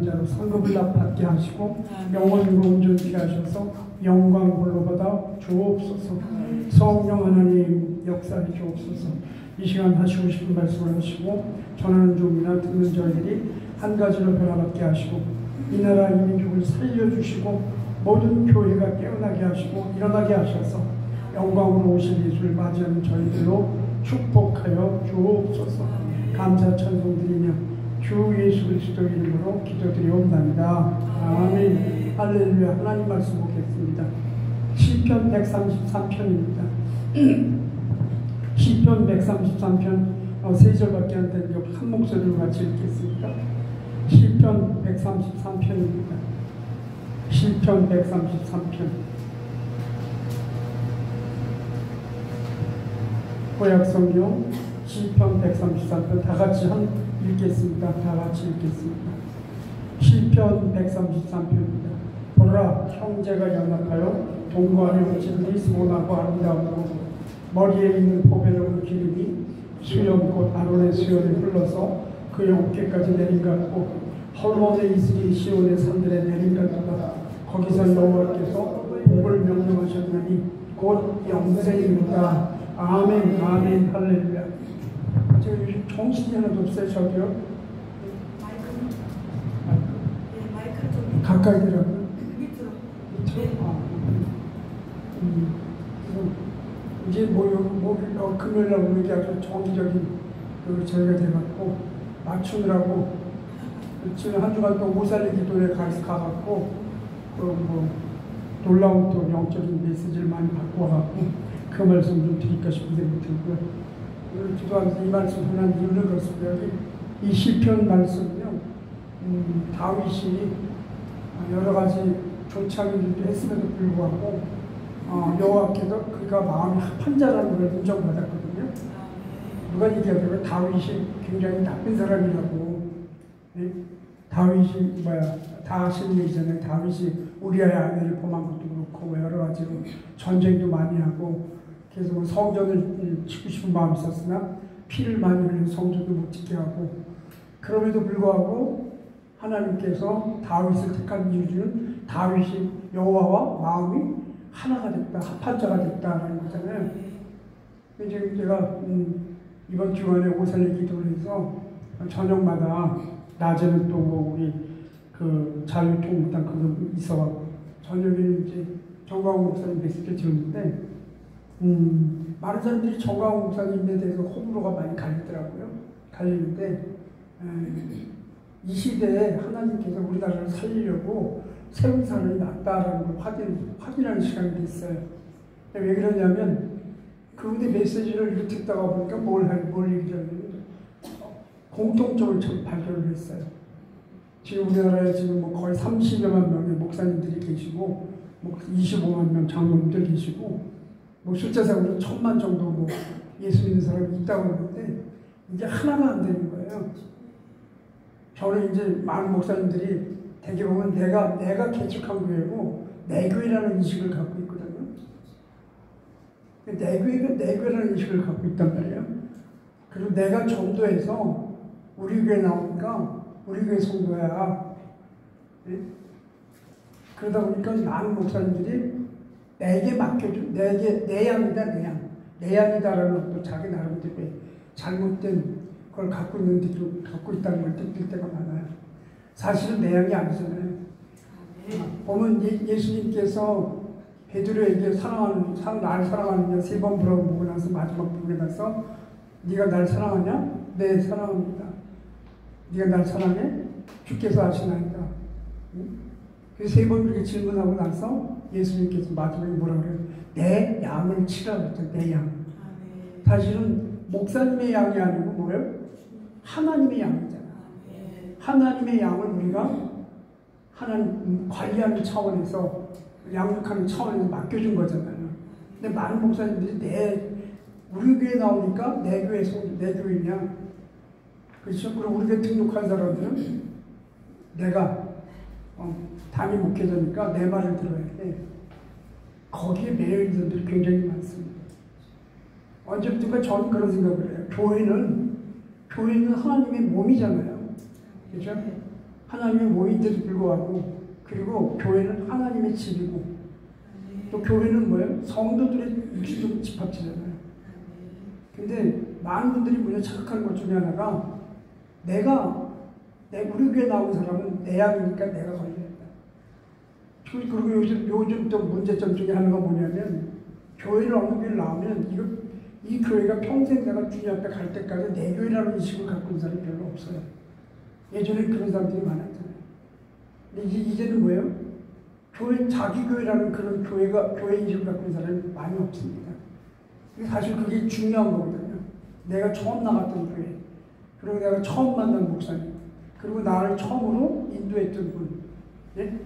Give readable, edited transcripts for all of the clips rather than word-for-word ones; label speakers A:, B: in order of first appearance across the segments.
A: 받는 자로 상급을 받게 하시고 영원으로 온전케 하셔서 영광 홀로 받아 주옵소서. 성령 하나님 역사해 주옵소서. 이 시간 하시고 싶은 말씀을 하시고 전하는 종이나 듣는 저희들이 한 가지로 변화받게 하시고 이 나라 이 민족을 살려주시고 모든 교회가 깨어나게 하시고 일어나게 하셔서 영광으로 오신 예수를 맞이하는 저희들로 축복하여 주옵소서. 감사 찬송 드리며 주 예수 그리스도 이름으로 기도드리옵나이다. 아멘. 할렐루야. 하나님 말씀 보겠습니다. 시편 133편입니다. 시편 133편 3절밖에 안 되는데 한 목소리로 같이 읽겠습니다. 시편 133편입니다. 시편 133편. 구약성경 시편 133편 다 같이 읽겠습니다. 다 같이 읽겠습니다. 시편 133편입니다. 보라, 형제가 연합하여 동거하여 진리 소원하고 아름다움으로 머리에 있는 보배로운 기름이 수염 곧 아론의 수염이 흘러서 그의 어깨까지 내린 것 같고 헐몬의 이슬이 시온의 산들에 내린 것 같다. 거기서 여호와께서 복을 명령하셨나니 곧 영생이로다. 아멘. 아멘. 할렐루야. 저 정신이 하나도 없어요. 저기요. 마이크를 좀 가까이 들어요. 밑으로. 이제 금요일날 오는 게 아주 정기적인 저희가 돼갖고 맞추느라고 지금 한 주간 또 오살리 기도에 가갖고 놀라운 또 영적인 메시지를 많이 받고 와갖고 그 말씀 좀 드릴까 싶은데 못했고요. 오늘 기도하면서 이 말씀 하나님 이유는 그렇습니다. 여기 이 시편 말씀은요, 다윗이 여러 가지 조창일도 했음에도 불구하고 여호와께서 그가 마음이 합한 자라는 걸 인정받았거든요. 누가 얘기하더라고요. 다윗이 굉장히 나쁜 사람이라고. 네? 다윗이 다 하시는 얘기잖아요. 다윗이 우리아의 아내를 범한 것도 그렇고 여러 가지로 전쟁도 많이 하고 그래서 성전을 짓고 싶은 마음이 있었으나 피를 많이 흘린 성전도 못 짓게 하고 그럼에도 불구하고 하나님께서 다윗을 택한 이유는 다윗이 여호와와 마음이 하나가 됐다, 합한 자가 됐다라는 거잖아요. 이제 제가 이번 주간에 오살리 기도를 해서 저녁마다 낮에는 또 우리 그 자유통일당 그거 있어가지고 저녁에는 이제 정광훈 목사님 메시지 들었는데 많은 사람들이 정광훈 목사님에 대해서 호불호가 많이 갈리는데 이 시대에 하나님께서 우리나라를 살리려고 세운 사람이 낫다라는 걸 확인하는 시간이 됐어요. 왜 그러냐면 그분의 메시지를 이렇게 듣다가 보니까 뭘 얘기하냐면 공통점을 좀 발견을 했어요. 지금 우리나라에 지금 거의 30여만 명의 목사님들이 계시고 25만 명 장로님들 계시고 숫자상으로 1000만 정도 예수 믿는 사람이 있다고 그러는데 이게 하나가 안 되는 거예요. 저는 이제 많은 목사님들이 대개 보면 내가 개척한 교회고 내 교회라는 인식을 갖고 있거든요. 내 교회가 내 교회라는 인식을 갖고 있단 말이에요. 그리고 내가 전도해서 우리 교회 나오니까 우리 교회 성도야. 네? 그러다 보니까 많은 목사님들이 내게 맡겨준, 내 양이다, 내 양. 내 양이다라는 또 자기 나름대로의 잘못된 걸 갖고 있다는 걸 느낄 때가 많아요. 사실은 내 양이 아니잖아요. 보면 예수님께서 베드로에게 날 사랑하느냐 3번 물어보고 나서 마지막 부분에 가서 네가 날 사랑하냐? 네, 사랑합니다. 네가 날 사랑해? 주께서 아시나이다. 그 3번 그렇게 질문하고 나서 예수님께서 마지막에 뭐라고 그래요? 내 양을 치라고 했죠. 내 양. 사실은 목사님의 양이 아니고 뭐예요? 하나님의 양이잖아. 하나님의 양을 우리가 하나님 관리하는 차원에서 양육하는 차원에서 맡겨준 거잖아요. 근데 많은 목사님들이 우리 교회 나오니까 내 교회냐? 그렇죠? 그리고 우리 교회 등록한 사람들은 내가 담임 목회자니까 내 말을 들어야 돼. 거기에 매여 있는 분들이 굉장히 많습니다. 언제부턴가 저는 그런 생각을 해요. 교회는 하나님의 몸이잖아요. 그렇죠? 하나님의 모인데도 불구하고, 그리고 교회는 하나님의 집이고, 또 교회는 뭐예요? 성도들의 육신적 집합체잖아요. 근데 많은 분들이 먼저 착각하는 것 중에 하나가, 우리 교회 나온 사람은 내 양이니까 내가 걸려야 된다. 그리고 요즘 또 문제점 중에 하나가 뭐냐면, 교회를 어느 교회를 나오면 이 교회가 평생 내가 주님 앞에 갈 때까지 내 교회라는 인식을 갖고 있는 사람이 별로 없어요. 예전에 그런 사람들이 많았잖아요. 근데 이제는 뭐예요? 자기 교회라는 그런 교회 인식을 갖고 있는 사람이 많이 없습니다. 사실 그게 중요한 거거든요. 내가 처음 나갔던 교회, 그리고 내가 처음 만난 목사님, 그리고 나를 처음으로 인도했던 분, 예?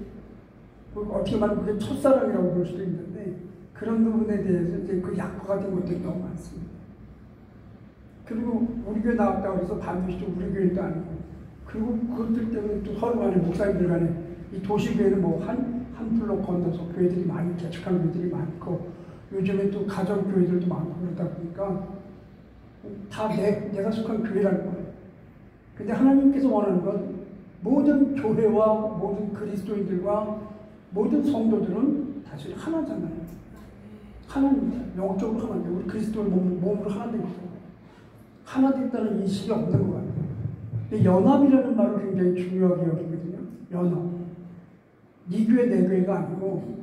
A: 어떻게 말하면 그게 첫사랑이라고 볼 수도 있는데, 그런 부분에 대해서 이제 그 약화가 된 것들이 너무 많습니다. 그리고 우리 교회 나왔다고 해서 반드시 또 우리 교회도 아니고, 그리고 그것들 때문에 또 서로 간에, 목사님들 간에, 이 도시교회는 뭐 한 풀로 건너서 교회들이 많이 개척한 교회들이 많고, 요즘에 또 가정교회들도 많고 그러다 보니까 다 내가 속한 교회라는 거예요. 근데 하나님께서 원하는 건 모든 교회와 모든 그리스도인들과 모든 성도들은 사실 하나잖아요. 하나입니다. 영적으로 하나인데, 우리 그리스도의 몸으로 하나 된 거죠. 하나 됐다는 인식이 없는 것 같아요. 근데 연합이라는 말을 굉장히 중요하게 여기거든요. 연합. 네 교회 내 교회가 아니고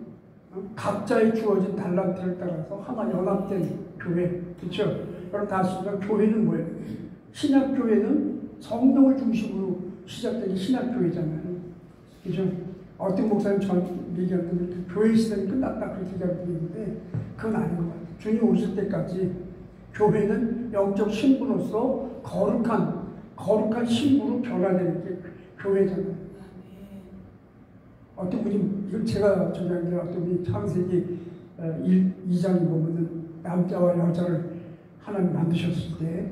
A: 각자의 주어진 달란트를 따라서 하나 연합된 교회. 그렇죠? 그럼 다시 교회는 뭐예요? 신약교회는 성령을 중심으로 시작된 신약교회잖아요. 그죠? 어떤 목사님 전 얘기하는데 교회 시대는 끝났다 그렇게 얘기하고 있는데 그건 아닌 것 같아요. 주님 오실 때까지 교회는 영적 신부로서 거룩한 신부로 변화되는 게 교회잖아요. 어떤 분이, 이건 제가 전하는데 어떤 분이 창세기 2장에 보면은 남자와 여자를 하나님 만드셨을 때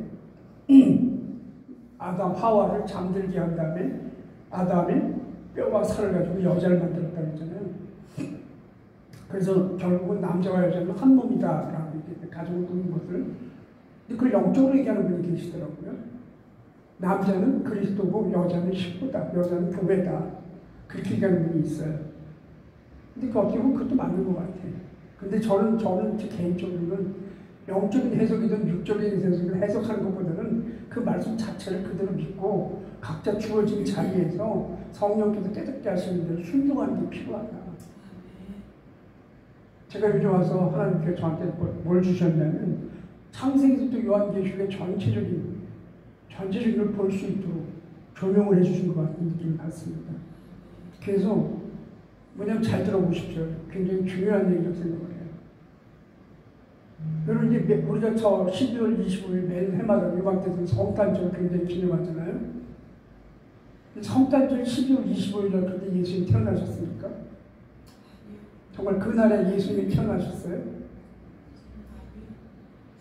A: 아담 하와를 잠들게 한 다음에 아담의 뼈와 살을 가지고 여자를 만들었다고 했잖아요. 그래서 결국은 남자와 여자는 한 몸이다라고 이렇게 가지고 있는 것을, 근데 그걸 영적으로 얘기하는 분이 계시더라고요. 남자는 그리스도고 여자는 식구다, 여자는 교회다, 그렇게 얘기하는 분이 있어요. 근데 어떻게 보면 그것도 맞는 것 같아요. 근데 저는 제 개인적으로는 영적인 해석이든 육적인 해석이든 해석하는 것보다는 그 말씀 자체를 그대로 믿고 각자 주어진 자리에서 성령께서 깨닫게 하시는 대로 순종하는 게 필요하다. 제가 요즘 와서 하나님께서 저한테 뭘 주셨냐면 창세기부터 요한계시록의 전체적인 걸 볼 수 있도록 조명을 해주신 것 같은 느낌을 받습니다. 그래서 뭐냐면 잘 들어보십시오. 굉장히 중요한 얘기라고 생각을 해요. 여러분 이제 우리가 12월 25일 매일 해마다 유방때에서 성탄절 굉장히 기념하잖아요. 성탄절 12월 25일 날 그때 예수님이 태어나셨습니까? 정말 그날에 예수님이 태어나셨어요?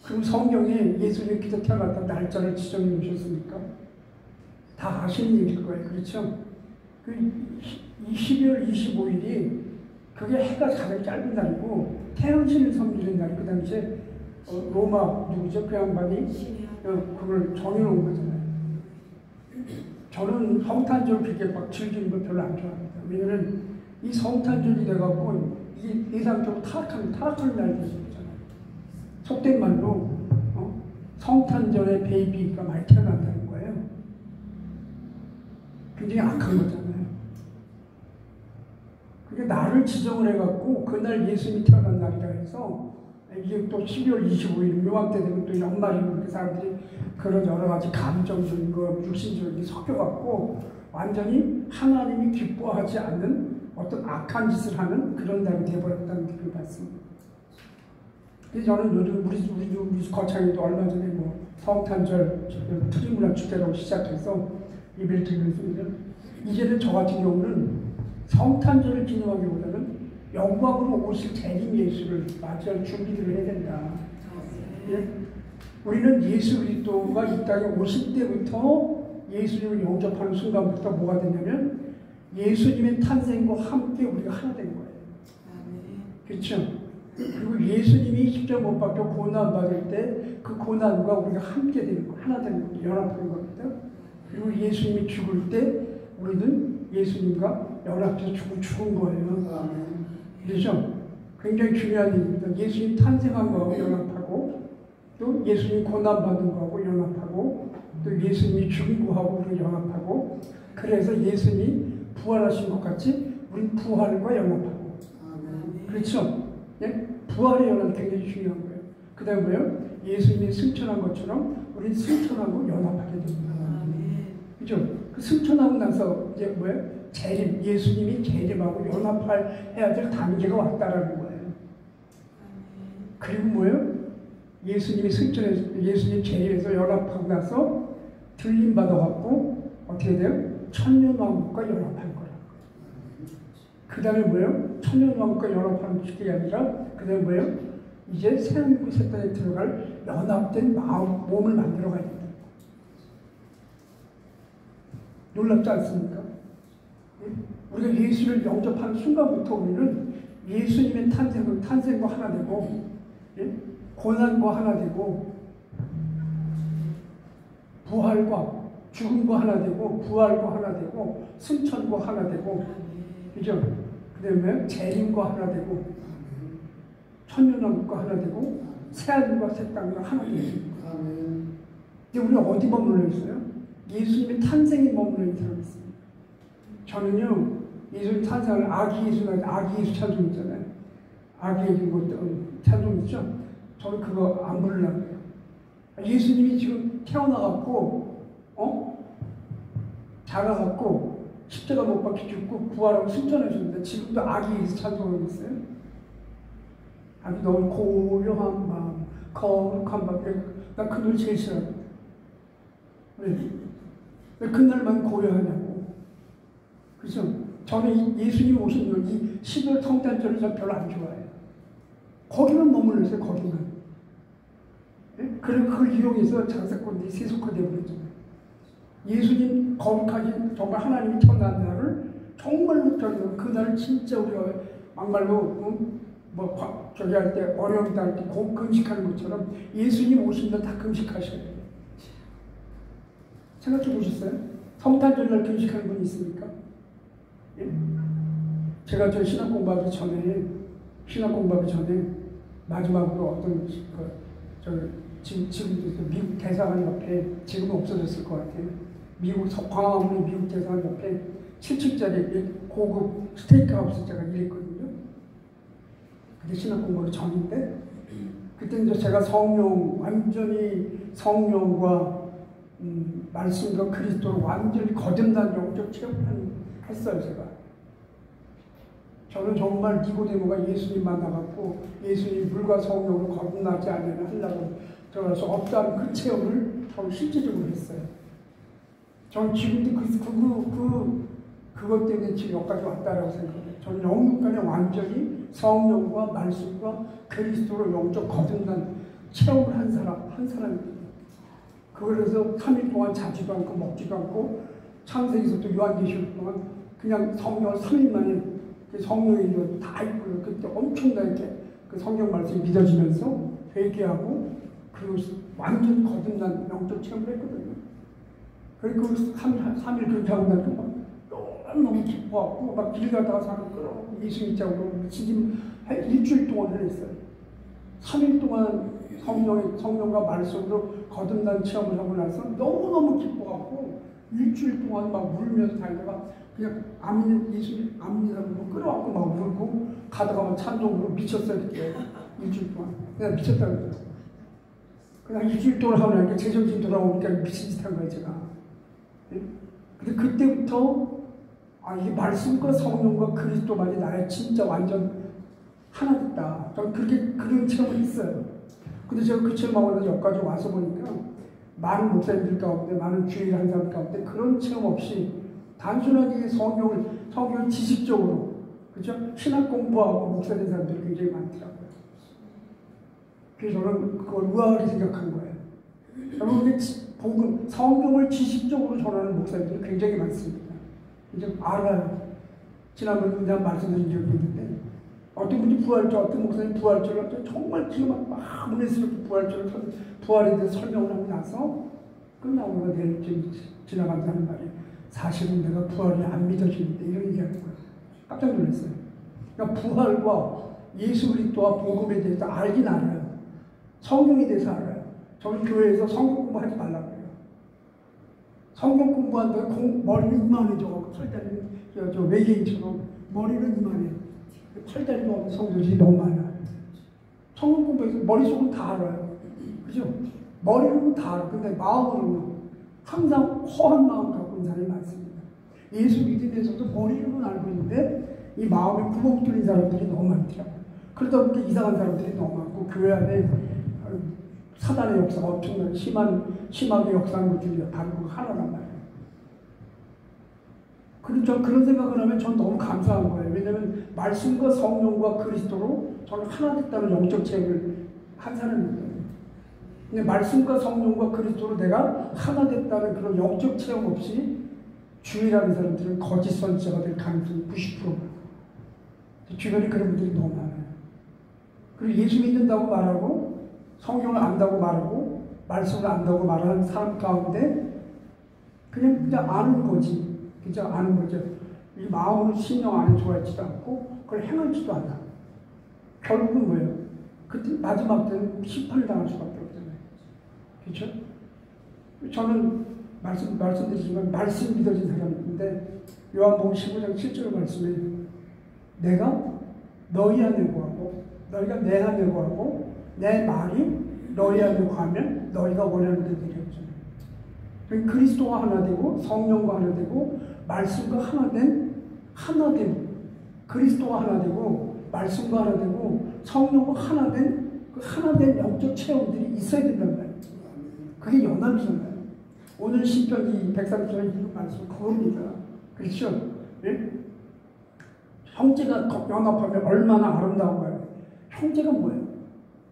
A: 그럼 성경에 예수님이 기도 태어났다 날짜를 지정해 놓으셨습니까? 다 아시는 얘기일 거예요. 그렇죠? 그 12월 25일이 그게 해가 가장 짧은 날이고 태양신을 섬기는 날이 그 당시에 로마 누구죠? 그 양반이 그걸 정해놓은 거잖아요. 저는 성탄절 그렇게 막 즐기는 거 별로 안 좋아합니다. 왜냐면 이 성탄절이 돼갖고 이게 예상적으로 타락하는 날이 되잖아요. 속된 말로 성탄절에 베이비가 많이 태어난다는 거예요. 굉장히 악한 거잖아요. 그게 날을 지정을 해갖고 그날 예수님이 태어난 날이라 해서 이게 또 12월 25일 묘학 때 되면 또 연말이고 그 사람들이 그런 여러 가지 감정적인 거, 육신적인 게 섞여갖고 완전히 하나님이 기뻐하지 않는 어떤 악한 짓을 하는 그런 날이 되어버렸다는 느낌을 받습니다. 그래서 저는 요즘 우리 거창에도 얼마 전에 뭐 성탄절 특임문화 축제라고 시작해서 예배를 드리고 있습니다. 이제는 저 같은 경우는 성탄절을 기념하기보다는 영광으로 오실 재림 예수를 맞이할 준비를 해야 된다. 예? 우리는 예수 그리스도가 이 땅에 오실 때부터 예수님을 영접하는 순간부터 뭐가 되냐면 예수님의 탄생과 함께 우리가 하나 된 거예요. 그렇죠? 그리고 예수님이 십자가 못 박혀 고난 받을 때 그 고난과 우리가 함께 되는 거, 하나 되는 거, 연합하는 겁니다. 그리고 예수님이 죽을 때 우리는 예수님과 연합해서 죽은 거예요. 그렇죠? 굉장히 중요한 일입니다. 예수님 탄생한 거하고 연합하고 또 예수님 고난받은 거하고 연합하고 또 예수님이 죽은 거하고 우리 연합하고 그래서 예수님이 부활하신 것 같이 우리 부활과 연합하고 그렇죠? 예? 부활의 연합 굉장히 중요한 거예요. 그 다음에 뭐예요? 예수님이 승천한 것처럼 우리 승천하고 연합하게 됩니다. 그죠? 그 승천하고 나서 이제 뭐예요? 재림, 예수님이 재림하고 연합해야 될 단계가 왔다라는 거예요. 그리고 뭐예요? 예수님이 승천해서, 예수님 재림해서 연합하고 나서 들림 받아갖고 어떻게 돼요? 천년왕국과 연합할 거라. 그 다음에 뭐예요? 천년왕국과 연합하는 게 아니라 그 다음에 뭐예요? 이제 새하늘과 새 땅에 들어갈 연합된 몸을 만들어 가야 된다. 놀랍지 않습니까? 우리가 예수를 영접하는 순간부터 우리는 예수님의 탄생과 하나 되고, 고난과 하나 되고, 부활과 죽음과 하나 되고, 부활과 하나 되고, 승천과 하나 되고, 그죠? 그 다음에 재림과 하나 되고, 천년왕국과 하나 되고, 새하늘과 새 땅과 하나 되고. 근데 우리가 어디 머물러 있어요? 예수님의 탄생에 머물러 있는 사람이 있습니다. 저는요, 예수님 탄생을 아기 예수 찬송 있잖아요. 아기 예수 찬송 있죠? 저는 그거 안 부르려고 해요. 예수님이 지금 태어나갖고, 자라갖고, 십자가 못 박혀 죽고, 부활하고 승천하셨는데, 지금도 아기 예수 찬송하고 있어요. 아주 너무 고요한 마음, 거룩한 마음, 난 그 노래 제일 싫어합니다. 왜 그날만 고요하냐고. 그래서 저는 예수님 오신 이 12월 성탄절을 전 별로 안 좋아해요. 거기만 머물러 있어요, 거기만. 그리고 그걸 이용해서 장사꾼들이 세속화되어 버렸잖아요. 예수님 거룩하신 정말 하나님이 태어난 날을 정말로 그날을 진짜 우리가 막말로 저기 할 때 어려움도 할 때 금식하는 것처럼 예수님 오신 날 다 금식하셔야 돼요. 생각해 보셨어요? 성탄절날 금식하는 분이 있습니까? 예? 제가 저 신학 공부하기 전에 마지막으로 어떤 지금 미국 대사관 옆에 지금은 없어졌을 것 같아요. 광화문의 미국 대사관 옆에 7층짜리 고급 스테이크하우스 제가 일했거든요. 그때 신학 공부하기 전인데 그때 이제 제가 완전히 성령과 말씀과 그리스도를 완전히 거듭난 영적 체험을 했어요, 제가. 저는 정말 니고데모가 예수님 만나갖고 예수님 물과 성령으로 거듭나지 않으면 하려고 들어가서 없다는 그 체험을 저는 실제적으로 했어요. 저는 지금도 그것 때문에 지금 여기까지 왔다라고 생각해요. 저는 영육간에 완전히 성령과 말씀과 그리스도로 영적 거듭난 체험을 한 사람입니다. 그래서 3일 동안 자지도 않고 먹지도 않고 창세기서부터 요한계시록 동안 그냥 성령을 3일 만에 성령이 다 있고요. 그때 엄청나게 그 성경 말씀이 믿어지면서 회개하고 그리고 완전 거듭난 영적 체험을 했거든요. 그리고 3일 그렇게 하고 나니까 막 너무 기뻐하고 막 길 가다가 사람 끌어오고 예수 믿자고 지금 일주일 동안 했어요. 3일 동안 성령과 말씀으로 거듭난 체험을 하고 나서 너무너무 기뻐하고 일주일 동안 막 울면서 다니다가 그냥 예수님 안 믿는 사람을 끌어안고 막 울고 가다가 막 찬송으로 미쳤어요. 그때 일주일 동안 그냥 미쳤다고 그러더라고요. 그냥 일주일 동안 하고 나니까 제정신 돌아오니까 미친 짓 한 거예요, 제가. 근데 그때부터 이게 말씀과 성령과 그리스도만이 나의 진짜 완전 하나 됐다. 저는 그런 체험을 했어요. 근데 제가 그 체험하고 나서 여기까지 와서 보니까 많은 목사님들 가운데, 많은 주일 한 사람 가운데 그런 체험 없이 단순하게 성경을 지식적으로, 그죠? 신학 공부하고 목사된 사람들이 굉장히 많더라고요. 그래서 저는 그걸 우아하게 생각한 거예요. 여러분, 성경을 지식적으로 전하는 목사님들이 굉장히 많습니다. 이제 알아요. 지난번에 내가 말씀드린 적이 있는데, 어떤 분이 어떤 목사님 부활절을 정말 기가 막 은혜스럽게 부활에 대해서 설명을 하고 나서 끝나고 내가 내일 지나간다는 말이에요. 사실은 내가 부활이 안 믿어지는데 이런 얘기하는 거예요. 깜짝 놀랐어요. 그러니까 부활과 예수 그리스도와 복음에 대해서 알긴 알아요. 성경에 대해서 알아요. 저는 교회에서 성경 공부하지 말라고 해요. 성경 공부한다고 머리는 이만해져가지고 팔다리는 저 외계인처럼 머리는 이만해. 팔다리도 없는 성도들이 너무 많아요. 성경 공부해서 머릿속은 다 알아요. 그죠? 머리로는 다 알아요. 근데 마음으로는 항상 허한 마음 갖고 있는 사람이 많습니다. 예수 믿음에서도 머리로는 알고 있는데 이 마음에 구멍 뚫린 사람들이 너무 많더라고요. 그러다 보니까 이상한 사람들이 너무 많고 교회 안에 사단의 역사가 엄청나게 심하게 역사하는 것들이 바로 그 하나란 말이에요. 그리고 전 그런 생각을 하면 전 너무 감사한 거예요. 왜냐하면 말씀과 성령과 그리스도로 저는 하나 됐다는 영적 체험을 한 사람입니다. 근데 말씀과 성령과 그리스도로 내가 하나 됐다는 그런 영적 체험 없이 주의라는 사람들은 거짓 선지자가 될 가능성이 90%. 주변에 그런 분들이 너무 많아요. 그리고 예수 믿는다고 말하고 성경을 안다고 말하고 말씀을 안다고 말하는 사람 가운데 그냥 아는 거지. 그냥 아는 거죠. 이 마음으로 신령 안에 좋아하지도 않고 그걸 행하지도 않아. 결국은 뭐예요? 그때 마지막 때는 심판을 당할 수밖에 없잖아요. 그렇죠? 저는 말씀드리지만 말씀 믿어진 사람인데 요한복음 15장 7절 말씀에 내가 너희 안에 거하고 너희가 내 안에 거하고 내 말이 너희 안에 거하면 너희가 원하는 대로 되리라. 그리스도와 하나 되고 성령과 하나 되고 말씀과 하나 된 그리스도와 하나 되고 말씀과 하나 되고 성령과 하나 된 그 하나 된 영적 체험들이 있어야 된단 말이에요. 그게 연합이잖아요. 오늘 신편 130절 읽은 말씀 그겁니다. 그렇죠? 예? 형제가 연합하면 얼마나 아름다운 거예요. 형제가 뭐예요?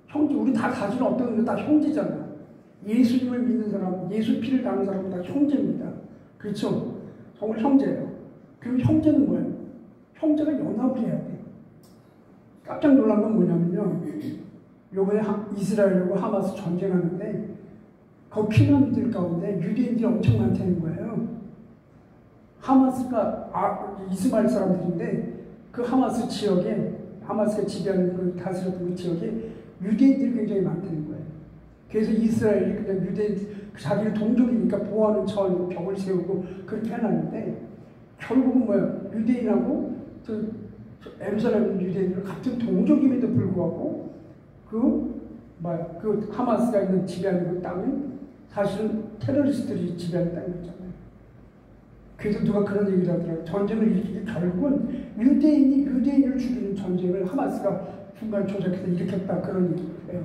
A: 형제, 우리 다 가진 어떤 게 다 형제잖아요. 예수님을 믿는 사람, 예수 피를 당한 사람은 다 형제입니다. 그렇죠? 정말 형제예요. 그럼 형제는 뭐예요? 형제가 연합을 해야 돼요. 깜짝 놀란 건 뭐냐면요. 요번에 이스라엘하고 하마스 전쟁하는데 그 피난민들 가운데 유대인들이 엄청 많다는 거예요. 하마스가 이스마엘 사람들인데 그 하마스 지역에 하마스가 지배하는 그 다스렸던 그 지역에 유대인들이 굉장히 많다는 거예요. 그래서 이스라엘이 그냥 유대인 자기를 동족이니까 보호하는 차원으로 벽을 세우고 그렇게 해놨는데 결국은 뭐야? 유대인하고 에루살렘 유대인들 같은 동족임에도 불구하고 그 하마스가 있는 지배하는 그 땅은 사실은 테러리스트들이 지배하는 땅이었잖아요. 그래서 누가 그런 얘기를 하더라고요. 전쟁을 일으키기 결국은 유대인을 죽이는 전쟁을 하마스가 중간 조작해서 일으켰다 그런 얘기를 해요.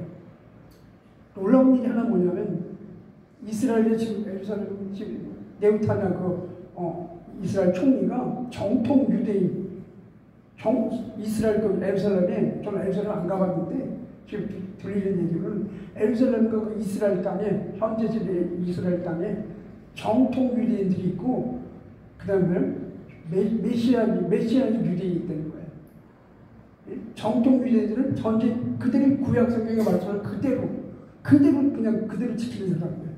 A: 놀라운 일이 하나 뭐냐면 이스라엘의 지금 에루살렘 지금 네우타냐 이스라엘 총리가 정통 유대인 이스라엘 에루살렘에 저는 에루살렘 안 가봤는데 지금 들리는 얘기는 에루살렘과 그 이스라엘 땅에 현재 이스라엘 땅에 정통 유대인들이 있고 그 다음에 메시아닉 유대인이 있다는 거예요. 정통 유대인들은 전제 그들의 구약 성경에 말씀을 그대로 지키는 사람이에요.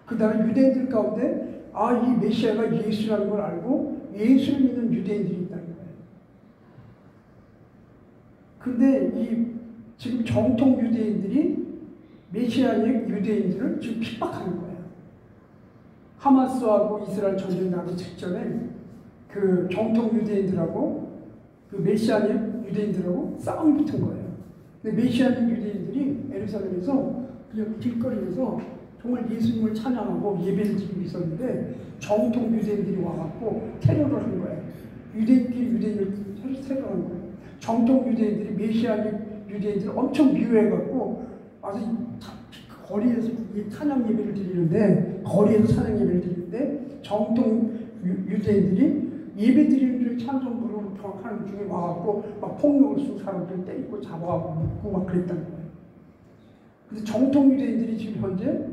A: 그 다음에 유대인들 가운데 이 메시아가 예수라는 걸 알고 예수를 믿는 유대인들이 있다는 거예요. 근데 지금 정통 유대인들이 메시아닉 유대인들을 지금 핍박하는 거예요. 하마스하고 이스라엘 전쟁 나기 직전에 그 정통 유대인들하고 그 메시아닉 유대인들하고 싸움이 붙은 거예요. 근데 메시아닉 유대인들이 에루살렘에서 그냥 길거리에서 정말 예수님을 찬양하고 예배를 드리고 있었는데 정통 유대인들이 와갖고 테러를 한 거예요. 유대인끼리 유대인을 테러한 거예요. 정통 유대인들이 메시아닉 유대인들을 엄청 미워해갖고 아주 거리에서 찬양 예배를 드리는데 정통 유대인들이 예배 드리는 중 찬송 부르고 하는 중에 와갖고 막 폭력을 쓰고 사람들 때리고 잡아갖고 묶고 막 그랬다는 거예요. 근데 정통 유대인들이 지금 현재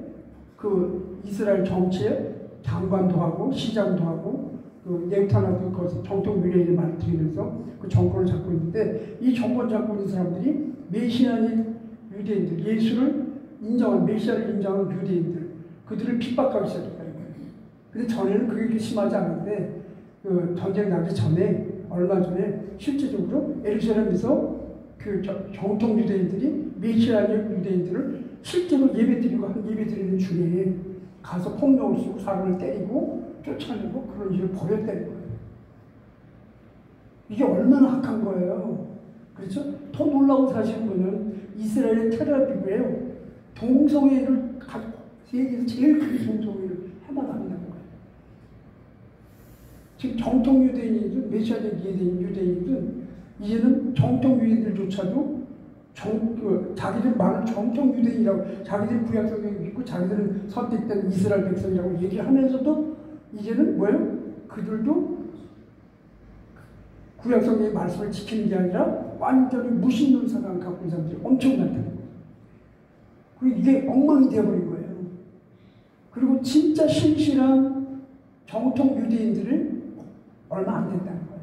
A: 그 이스라엘 정치에 장관도 하고 시장도 하고 그 네타나도 거기서 정통 유대인을 만들면서 그 정권을 잡고 있는데 이 정권 잡고 있는 사람들이 메시아닌 유대인들, 예수를 인정한 메시아를 인정하는 유대인들 그들을 핍박하기 시작했다는 거예요. 근데 전에는 그게 그렇게 심하지 않은데 그 전쟁 나기 전에 얼마 전에 실제적으로 예루살렘에서 그 정통 유대인들이 메시아의 유대인들을 실제로 예배드리는 중에 가서 폭력을 쓰고 사람을 때리고 쫓아내고 그런 일을 벌였다는 거예요. 이게 얼마나 악한 거예요. 그렇죠? 더 놀라운 사실은 이스라엘의 텔아비브예요. 동성애를 세계에서 제일 큰 동성애를 해마다 한다는 거예요. 지금 정통 유대인이든 메시아적 유대인이든 이제는 정통 유대인들조차도 자기들 말을 정통 유대인이라고, 자기들 구약 성경을 믿고 자기들은 선택된 이스라엘 백성이라고 얘기하면서도 이제는 뭐예요? 그들도 구약 성경의 말씀을 지키는 게 아니라 완전히 무신론 사상을 갖고 있는 사람들이 엄청 많다는 거예요. 그리고 이게 엉망이 되어버린 거예요. 그리고 진짜 신실한 정통 유대인들은 얼마 안 된다는 거예요.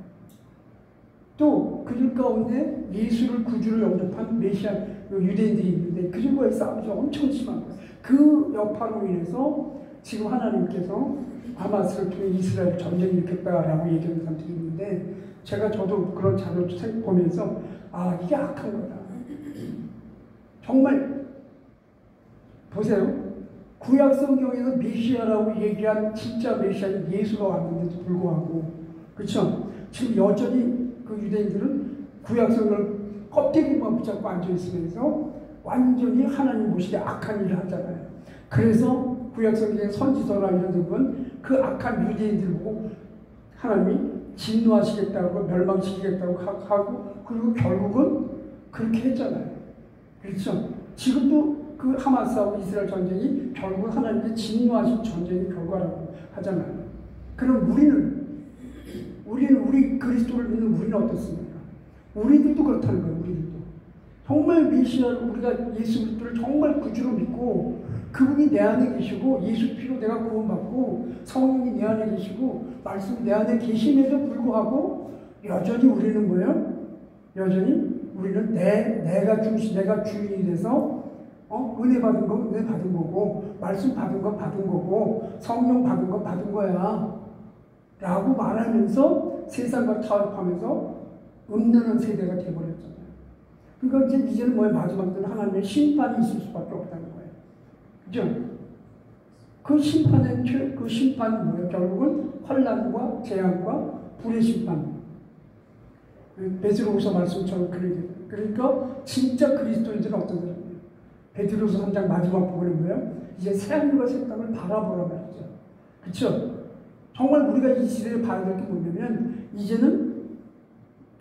A: 또 그들 가운데 예수를 구주로 영접한 메시아 유대인들이 있는데 그들과의 싸움이 엄청 심한 거예요. 그 여파로 인해서 지금 하나님께서 하마스를 통해 이스라엘 전쟁이 일으켰다라고 얘기하는 사람들이 있는데, 저도 그런 자료를 보면서 이게 악한 거다. 정말 보세요. 구약 성경에서 메시아라고 얘기한 진짜 메시아는 예수가 왔는데도 불구하고, 그렇죠? 지금 여전히 그 유대인들은 구약 성경을 껍데기만 붙잡고 앉아 있으면서 완전히 하나님 모시게 악한 일을 하잖아요. 그래서 구약 성경의 선지서나 이런 데 보면 그 악한 유대인들 보고 하나님이 진노하시겠다고 멸망시키겠다고 하고, 그리고 결국은 그렇게 했잖아요. 그렇죠? 지금도 그 하마스하고 이스라엘 전쟁이 결국 하나님께 진노하신 전쟁의 결과라고 하잖아요. 그럼 우리 그리스도를 믿는 우리는 어떻습니까? 우리들도 그렇다는 거예요. 우리들도 정말 메시아를, 우리가 예수 그리스도를 정말 구주로 믿고 그분이 내 안에 계시고 예수 피로 내가 구원받고 성령이 내 안에 계시고 말씀이 내 안에 계심에도 불구하고 여전히 우리는 뭐예요? 여전히 우리는 내가 주인이 돼서 은혜 받은 거 은혜 받은 거고, 말씀 받은 거 받은 거고, 성령 받은 거 받은 거야 라고 말하면서 세상과 타협하면서 음란한 세대가 되어버렸잖아요. 그러니까 이제는 뭐예요? 마지막 때는 하나님의 심판이 있을 수밖에 없다는 거예요. 그죠? 그 심판이 뭐예요? 결국은 환난과 재앙과 불의 심판. 베드로후서 말씀처럼 그러니까 진짜 그리스도인들은 어떤 사람이에요? 베드로후서 3장 마지막 부분에 뭐예요? 이제 새하늘과 새 땅을 바라보라 말이죠. 그렇죠? 정말 우리가 이 시대에 봐야 될 게 뭐냐면, 이제는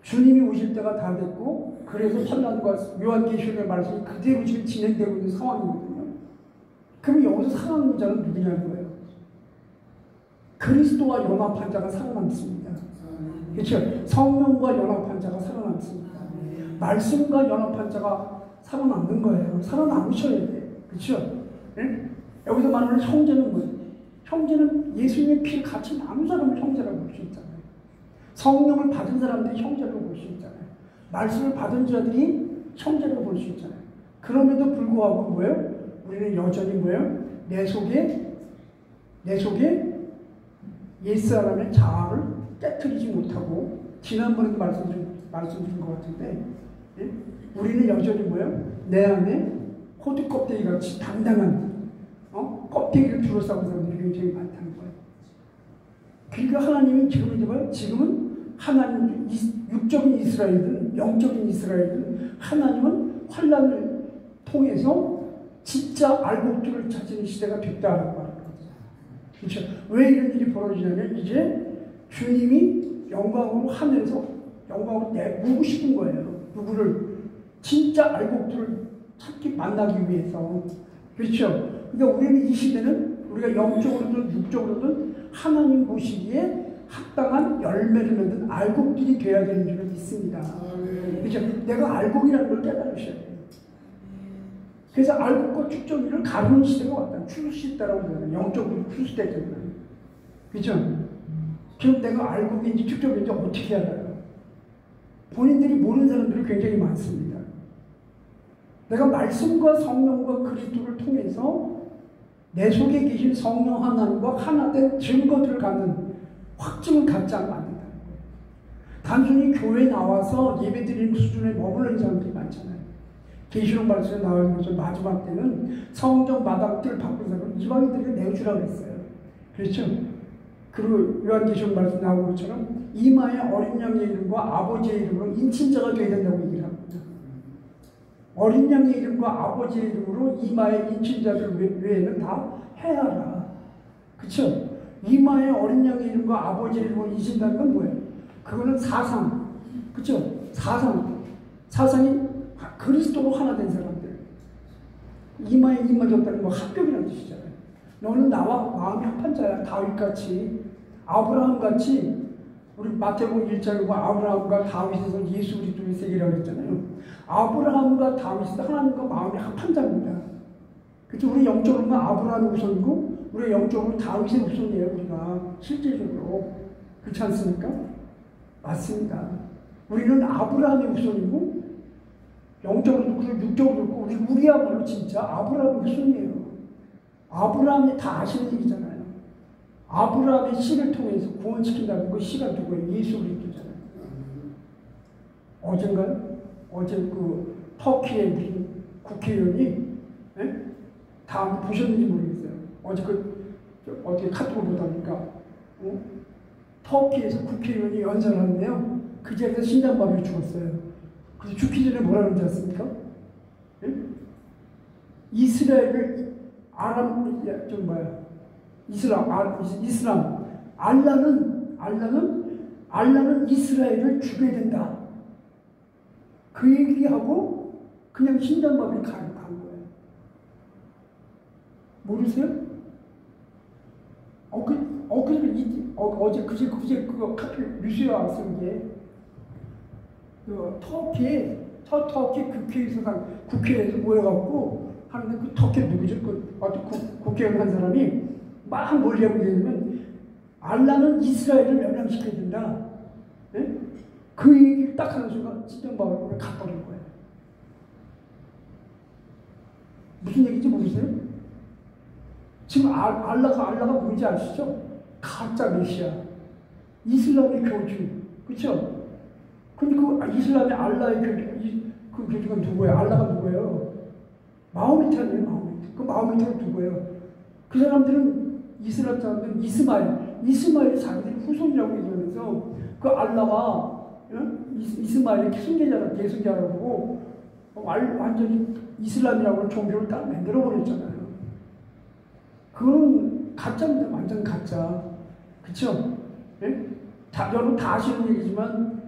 A: 주님이 오실 때가 다 됐고, 그래서 환난과 요한계시록의 말씀이 그대로 지금 진행되고 있는 상황이거든요. 그럼 여기서 살아남는 자는 누구냐는 거예요? 그리스도와 연합한 자가 살아남습니다. 그렇죠? 성령과 연합한 자가 살아남습니다. 말씀과 연합한 자가 살아남는 거예요. 살아남으셔야 돼요. 그렇죠? 네? 여기서 말하는 형제는 뭐예요? 형제는 예수님의 피를 같이 나눈 사람을 형제라고 볼 수 있잖아요. 성령을 받은 사람들이 형제라고 볼 수 있잖아요. 말씀을 받은 자들이 형제라고 볼 수 있잖아요. 그럼에도 불구하고 뭐예요? 우리는 여전히 뭐예요? 내 속에 옛사람의 자아를 깨트리지 못하고, 지난번에도 말씀드린 것 같은데, 예? 우리는 여전히 뭐예요? 내 안에 호두 껍데기 같이 당당한 껍데기를 둘러싸고 사람들이 굉장히 많다는 거예요. 그러니까 하나님은 지금은 하나님, 육적인 이스라엘은 영적인 이스라엘은 하나님은 환난을 통해서 진짜 알곡들을 찾는 시대가 됐다라고 말합니다. 그렇죠? 왜 이런 일이 벌어지냐면, 이제 주님이 영광으로 하늘에서 영광으로 내보고 싶은 거예요. 누구를? 진짜 알곡들을 만나기 위해서. 그렇죠? 그러니까 우리는 이 시대는 우리가 영적으로든 육적으로든 하나님 보시기에 합당한 열매를 맺는 알곡들이 되어야 되는 줄을 믿습니다. 그렇죠? 내가 알곡이라는 걸 깨달으셔야 돼요. 그래서 알곡과 축적이를 가르는 시대가 왔다. 출시대라고 그러잖아요. 영적으로 출시대잖아요. 그렇죠? 그럼 내가 알곡인지 축적인지 어떻게 알아요? 본인들이 모르는 사람들이 굉장히 많습니다. 내가 말씀과 성령과 그리스도를 통해서 내 속에 계신 성령 하나님과 하나 된 증거들을 갖는 확증을 갖지 않으면 안 된다는 거예요. 단순히 교회에 나와서 예배드리는 수준에 머무르는 사람들이 많잖아요. 계시록 말씀에 나오는 것처럼 마지막 때는 성전 마당들 바꾼 사람은 이방인들에게 내어주라고 했어요. 그렇죠? 그리고 요한계시록 말씀 나오는 것처럼 이마에 어린 양의 이름과 아버지의 이름으로 인친자가 되어야 된다고 얘기를 합니다. 어린 양의 이름과 아버지의 이름으로 이마에 인친자들 외에는 다 해하라. 그쵸? 이마에 어린 양의 이름과 아버지의 이름으로 인친다는 건 뭐예요? 그거는 사상. 그쵸? 사상이 그리스도로 하나 된 사람들. 이마에 이마 줬다는 뭐 합격이라는 뜻이잖아요. 너는 나와 마음이 합한 자야. 다윗같이, 아브라함같이. 우리 마태복음 1장에 보면 아브라함과 다윗에서 예수 그리스도의 세계라고 했잖아요. 아브라함과 다윗은 하나님과 마음이 합한 자입니다. 그렇죠? 우리 영적으로는 아브라함의 후손이고 우리 영적으로는 다윗의 후손이에요. 우리가 실제적으로. 그렇지 않습니까? 맞습니다. 우리는 아브라함의 후손이고 영적으로도 그렇고 육적으로도 그렇고 우리야말로 진짜 아브라함의 후손이에요. 아브라함이 다 아시는 얘기잖아요. 아브라함의 씨를 통해서 구원시킨다는 그 씨가 누구예요? 예수 그리스도잖아요. 어제 그 터키의 무슨 국회의원이 다 보셨는지 모르겠어요. 어제 어떻게 카톡을 보다니까 터키에서 국회의원이 연설하는데요. 그 자리에서 신장마비로 죽었어요. 그래서 죽기 전에 뭐라 그러지 않습니까? 이스라엘을 이슬람 알라는 이스라엘을 죽여야 된다. 그 얘기하고 그냥 신장마비를 간 거예요. 모르세요? 그제 그거 카필 뉴스에 왔은 게 터키 국회에서 모여갖고 하는데 그 터키 누구죠? 국회의원 한 사람이 막 몰려고 얘기하면 알라는 이스라엘을 멸망시켜야 된다. 네? 그 얘기를 딱 하는 순간 신장마비를 가버린 거예요. 무슨 얘기인지 모르세요? 지금 알라가 뭔지 아시죠? 가짜 메시아. 이슬람의 교주. 그쵸? 근데 그 이슬람의 알라의 그 교주가 누구예요? 알라가 누구예요? 마호메탄이에요, 마호메탄. 그 마호메탄은 누구예요? 그 사람들은 이슬람 사람들은 이스마엘이 자기들이 후손이라고 얘기하면서 그 알라가 이스마엘의 승계자라고 계승자라고 완전히 이슬람이라고 종교를 딱 만들어버렸잖아요. 그건 가짜입니다. 완전 가짜. 그쵸? 예? 여러분 다 아시는 얘기지만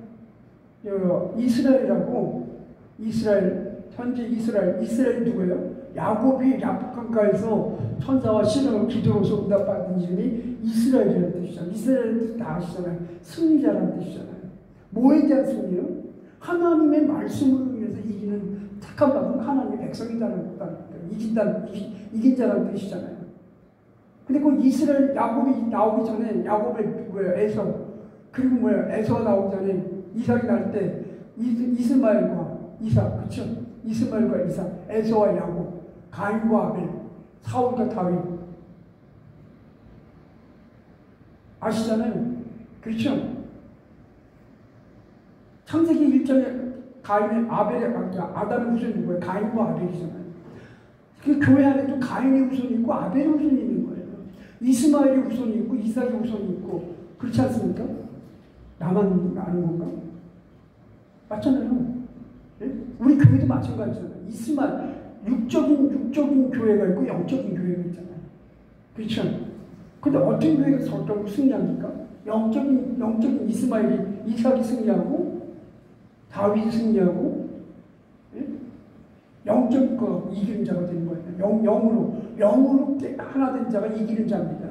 A: 현재 이스라엘이 누구예요? 야곱이 야복강가에서 천사와 신령을 기도로서 응답받은 이름이 이스라엘이라는 뜻이잖아요. 이스라엘은 뜻 다 아시잖아요. 승리자라는 뜻이잖아요. 뭐에 대한 승리요? 하나님의 말씀으로 인해서 이기는 착한 자는 하나님의 백성이라는 이긴 자라는 뜻이잖아요. 근데 그 이스라엘 야곱이 나오기 전에 야곱의 에서 그리고 에서가 나오기 전에 이삭이 날 때 이스마엘과 이삭, 그쵸? 이스마엘과 이삭, 에서와 야곱, 가인과 아벨, 사울과 다윗 아시잖아요. 그렇죠? 창세기 1장에 아담의 후손이 누구예요? 가인과 아벨이잖아요. 그 교회 안에도 가인의 후손이 있고 아벨의 후손이 있는 거예요. 이스마엘의 후손이 있고 이삭의 후손이 있고 그렇지 않습니까? 나만 아는 건가? 맞잖아요. 네? 우리 교회도 마찬가지잖아요. 이스마엘 육적인 교회가 있고 영적인 교회가 있잖아요. 그렇죠? 근데 어떤 교회가 설정으로 승리합니까? 영적인 이삭이 승리하고 다윗이 승리하고 영적 이기는 자가 되는 거예요. 영으로 하나 된 자가 이기는 자입니다.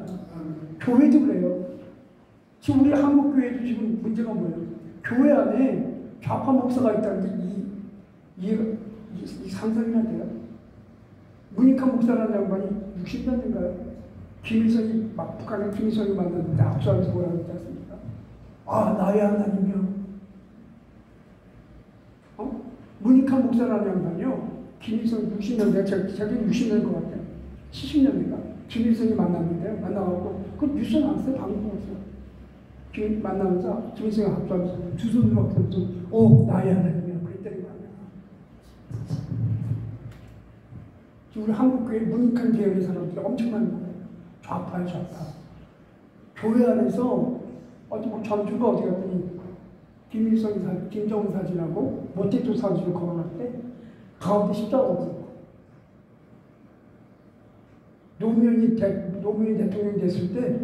A: 교회도 그래요. 지금 우리 한국 교회도 지금 문제가 뭐예요? 교회 안에 좌파 목사가 있다는 게 상상이 안 돼요. 문익환 목사라는 양반이 60년인가요? 김일성이 북한의 김일성이 만났는데 압수하면서 뭐라고 했지 않습니까? 나의 하나님이요. 문익환 목사라는 양반이요. 김일성 60년대, 저게 60년인 것 같아요. 70년대가. 김일성이 만났는데요. 만나갖고, 그 뉴스에 나왔어요. 방송에서. 만나면서 김일성이 합주하면서 두 손으로 하면서, 나의 하나님이라고 그랬더니 말이야. 우리 한국교회 문익한 계열의 사람들이 엄청난 거예요. 좌파야, 좌파. 교회 안에서 전주가 어디 갔더니 김정은 사진하고 모택도 사진을 걸어놨대. 가운데 십자가가 없었고. 노무현이 대통령 됐을 때,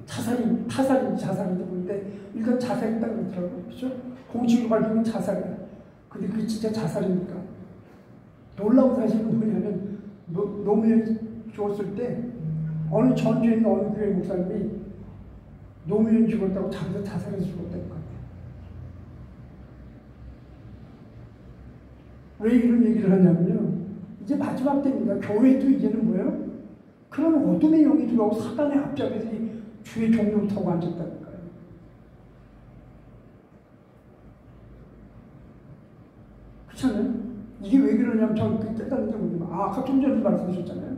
A: 자살인지 모르는데, 일단 자살했다고 그러더라고요. 그죠? 공식으로 밝히면 자살이야. 근데 그게 진짜 자살입니까? 놀라운 사실은 뭐냐면, 노무현이 죽었을 때, 어느 전주에 있는 어느 교회 목사님이 노무현이 죽었다고 자기가 자살해서 죽었다는 것 같아요. 왜 이런 얘기를 하냐면요. 이제 마지막 때입니다. 교회도 이제는 뭐예요? 그런 어둠의 영이 들어오고 사단의 앞잡이들이 주의 종료를 타고 앉았다니까요. 그렇잖아요? 이게 왜 그러냐면 저는 그 깨닫는 게 뭐냐면, 아까 좀 전에 말씀하셨잖아요.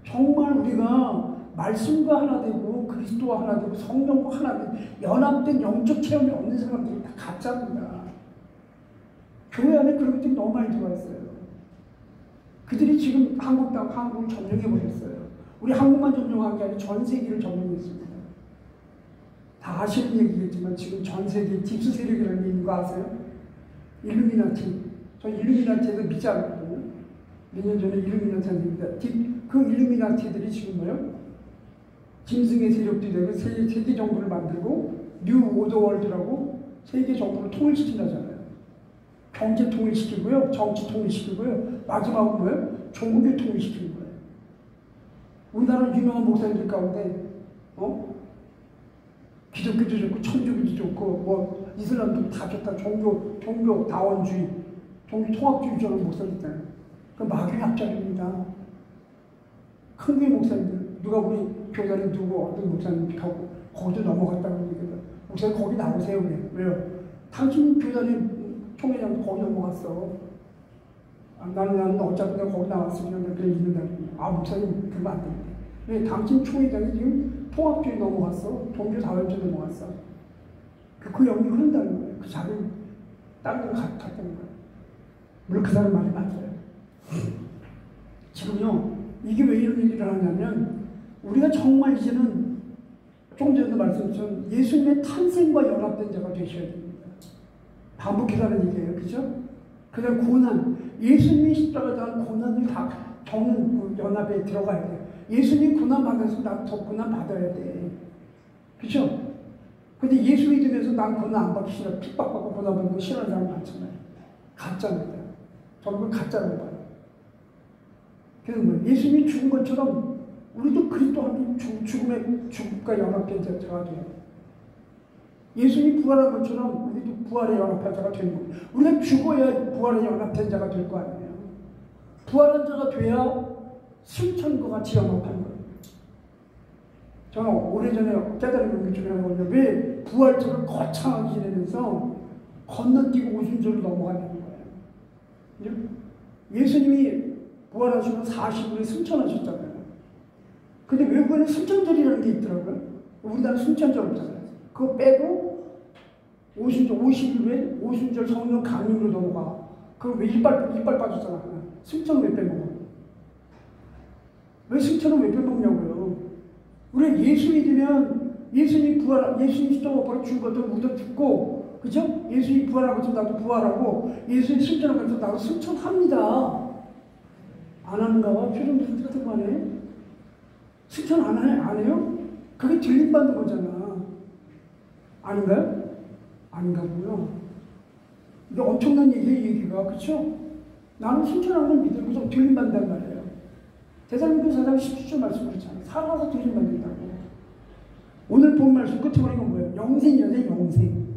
A: 정말 우리가 말씀과 하나 되고 그리스도와 하나 되고 성령과 하나 되고 연합된 영적 체험이 없는 사람들이 다 가짜입니다. 교회 안에 그런 것들이 너무 많이 들어와 있어요. 그들이 지금 한국을 점령해버렸어요. 우리 한국만 점령한 게 아니라 전 세계를 점령했습니다. 다 아시는 얘기겠지만 지금 전 세계에 딥스 세력이라는 게 있는 거 아세요? 일루미나티. 저 일루미나티에서 믿지 않거든요. 몇 년 전에 일루미나티 한답니다. 그 일루미나티들이 지금 뭐예요? 짐승의 세력들이 되고 세계 정부를 만들고 뉴 오더 월드라고 세계 정부를 통일시킨다잖아요. 경제 통일시키고요, 정치 통일시키고요, 마지막은 뭐예요? 종교 통일시키는 거예요. 우리나라 유명한 목사님들 가운데 기독교도 좋고 천주교도 좋고 이슬람도 다 좋다. 종교 다원주의, 종교 통합주의 저런 목사님 있잖아요. 그 마귀의 합작입니다. 큰 교회 목사님들, 누가 우리 교단에 누구 어떤 목사님 가고 거기도 넘어갔다고 얘기해요. 목사님 거기 나오세요. 왜요? 당신 교단에 총회장도 거기 넘어갔어. 나는 어차피 내가 거기 나왔으면 그냥 있는다. 목사님 그러면 안 되는데. 왜? 당신 총회장이 지금 통합주의 넘어갔어. 종교 다원주의 넘어갔어. 그 영이 흐른다는 거예요. 그 자리를 다른 데로 갔다는 거예요. 물론 그 사람 말이 맞아요. 지금요, 이게 왜 이런 얘기를 하냐면, 우리가 정말 이제는 조금 전에도 말씀드렸지만 예수님의 탄생과 연합된 자가 되셔야 됩니다. 반복해서는 얘기예요. 그죠? 그 다음 고난. 예수님이 십자가에 대한 고난을 다 겪는 그 연합에 들어가야 돼요. 예수님이 고난 받아서 나도 더 고난 받아야 돼. 그죠? 근데 예수 믿으면서 난 고난 안 받기 싫어. 핍박받고 고난 받는 거 싫어하는 사람 많잖아요. 가짜입니다. 저는 그걸 가짜라고 봐요. 그래서 뭐 예수님이 죽은 것처럼 우리도 그리스도와 죽음과 연합된 자가 돼요. 예수님이 부활한 것처럼 우리도 부활에 연합한 자가 되는 거예요. 우리가 죽어야 부활에 연합된 자가 될 거 아니에요. 부활한 자가 돼야 승천과 같이 연합한 거예요. 저는 오래전에 깨달은 것 중에 하나가 왜 부활절을 거창하게 지내면서 건너뛰고 오순절로 넘어가는 거예요. 예수님이 부활하시면 40일에 승천하셨잖아요. 근데 외국에는 승천절이라는 게 있더라고요. 우리나라는 승천절 없잖아요. 그거 빼고 오순절, 50일 후에 오순절 성령 강림으로 넘어가. 그럼 왜 이빨 빠졌잖아. 승천 왜 빼먹어? 왜 승천을 왜 빼먹냐고요? 우리가 예수 믿으면 예수님 십자가 못 박혀 죽은 것도 우리도 죽고, 그죠? 예수님 부활한 것도 나도 부활하고, 예수님 승천한 것도 나도 승천합니다. 안 하는가 봐? 표정 무슨 뜻은 거네? 승천 안 해요? 그게 들림받는 거잖아. 아닌가요? 아닌가 보요. 이게 엄청난 얘기예요, 얘기가. 그쵸? 나는 승천한 걸 믿으면서 들림받는단 말이에요. 대사님도 4장 17절 말씀하셨잖아요. 살아서 들림받는다고. 오늘 본 말씀 끝에 보니까 뭐예요? 영생이잖아요, 영생.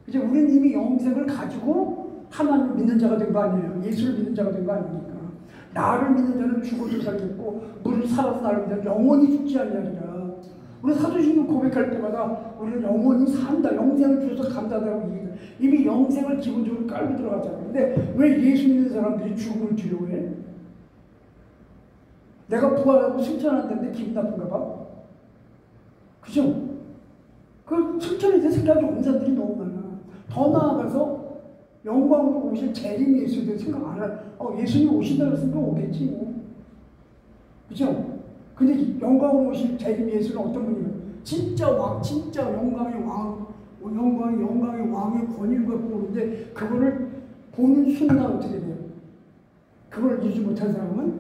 A: 이제 우리는 이미 영생을 가지고 하나님을 믿는 자가 된 거 아니에요. 예수를 믿는 자가 된 거 아닙니까? 나를 믿는 자는 죽어도 살겠고 물을 살아서 나를 믿는 자는 영원히 죽지 아니하리라. 우리 사도신경 고백할 때마다 우리는 영원히 산다, 영생을 주셔서 감사하다고 얘기해요. 이미 영생을 기본적으로 깔고 들어가잖아요. 근데 왜 예수 믿는 사람들이 죽음을 두려워해? 내가 부활하고 승천한다는데 기분 나쁜가 봐. 그죠? 그 승천에 대해 생각이 없는 사람들이 너무 많아. 더 나아가서 영광으로 오실 재림 예수에 대해 생각 안 할. 예수님 오신다 그랬으면 오겠지 뭐. 그죠? 근데 영광으로 오실 재림 예수는 어떤 분이에요? 진짜 왕, 진짜 영광의 왕, 영광의 왕의 권위를 갖고 오는데 그거를 보는 순간 어떻게 돼요? 그걸 유지 못한 사람은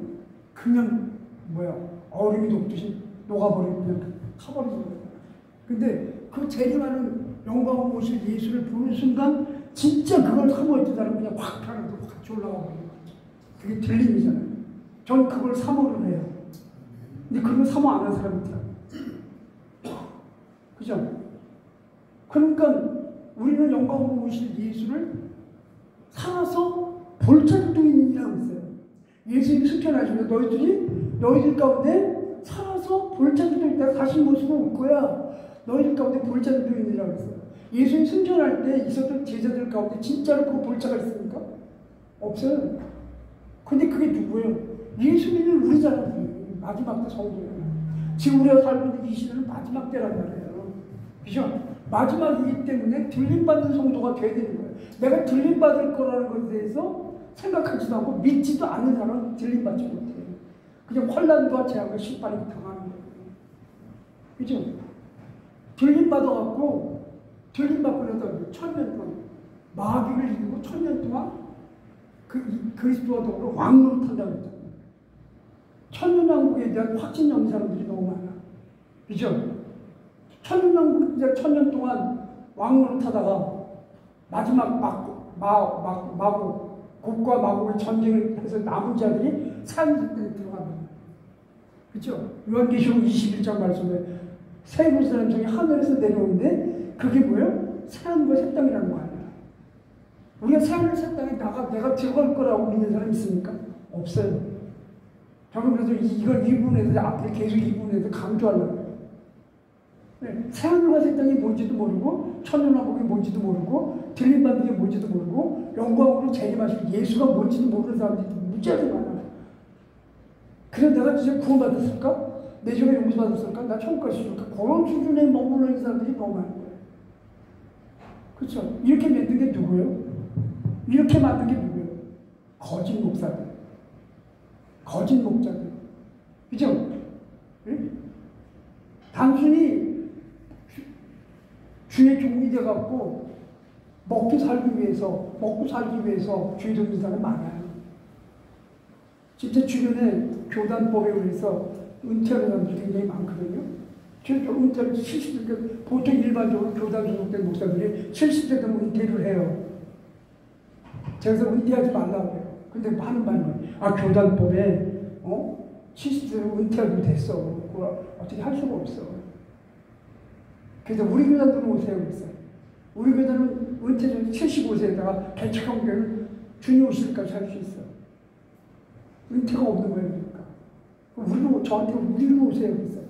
A: 그냥 얼음이 녹듯이 녹아버리고 그냥 타버리는 거예요. 근데 그 재림하는 영광으로 오실 예수를 보는 순간 진짜 그걸 사모했던 사람은 그냥 확 타는 거 같이 올라가 버리는 거예요. 그게 들림이잖아요. 전 그걸 사모를 해요. 근데 그걸 사모 안 한 사람이 있더라고요. 그죠? 그러니까 우리는 영광으로 오실 예수를 살아서 볼 자들도 있느니라고 했어요. 예수님이 승천하시면 너희들 가운데 살아서 볼 자들도 있다. 다시 모습으로 올 거야. 너희들 가운데 볼 자들도 있느니라고 했어요. 예수님이 승천할 때 있었던 제자들 가운데 진짜로 그 볼 자가 있습니까? 없어요. 근데 그게 누구예요? 예수님은 우리잖아요. 마지막 때 성도예요. 지금 우리가 살고 있는 이 시대는 마지막 때란 말이에요. 그죠? 마지막이기 때문에 들림받는 성도가 돼야 되는 거예요. 내가 들림받을 거라는 것에 대해서 생각하지도 않고 믿지도 않는 사람은 들림받지 못해요. 그냥 환난과 재앙과 심판이 당하는 거예요. 그죠? 들림받아갖고 들림받고 나서 1000년 동안 마귀를 이기고 1000년 동안 그리스도와 더불어 왕으로 탄다고 했잖아요. 천년왕국에 대한 확신이 없는 사람들이 너무 많아. 그죠? 천년왕국 이제 1000년 동안 왕으로 타다가 마지막 곡과 마곡의 전쟁을 해서 남은 자들이 산들에 들어갑니다. 그죠? 요한계시록 21장 말씀에 새 예루살렘성이 하늘에서 내려오는데 그게 뭐예요? 새하늘과 새 땅이라는 거 아니야. 우리가 새하늘 새 땅에 내가 들어갈 거라고 믿는 사람 있습니까? 없어요. 저는 그래서 이걸 이 부분에서 앞에 계속 이 부분에서 강조하려고 해요. 네, 새하늘과 새 땅이 뭔지도 모르고 천년왕국이 뭔지도 모르고 들림받는 게 뭔지도 모르고 영광으로 재림하실 예수가 뭔지도 모르는 사람들이 무지하게 많아요. 그래서 내가 진짜 구원받았을까? 내 죄가 용서받았을까? 나 천국 갔을까? 그런 수준에 머물러 있는 사람들이 너무 많은 거예요. 그렇죠? 이렇게 만든 게 누구예요? 이렇게 만든 게 누구예요? 거짓 목사들. 거짓 목자들. 그죠? 네? 단순히 주의 종이 돼갖고 먹고 살기 위해서 주의 종이 사람 많아요. 진짜 주변에 교단법에 의해서 은퇴하는 사람들이 굉장히 많거든요. 은퇴를 70대, 보통 일반적으로 교단 소속된 목사들이 70대 되면 은퇴를 해요. 그래서 은퇴하지 말라고 해요. 근데 하는 말이 교단법에 70대로 은퇴하기로 됐어. 그거 어떻게 할 수가 없어. 그래서 우리 교단들은 오세요 그랬어요. 우리 교단은 은퇴 전 75세에다가 개척한 교회를 주님 오실 때까지 할 수 있어. 은퇴가 없는 거예요. 그러니까 저한테 우리로 오세요 그랬어요.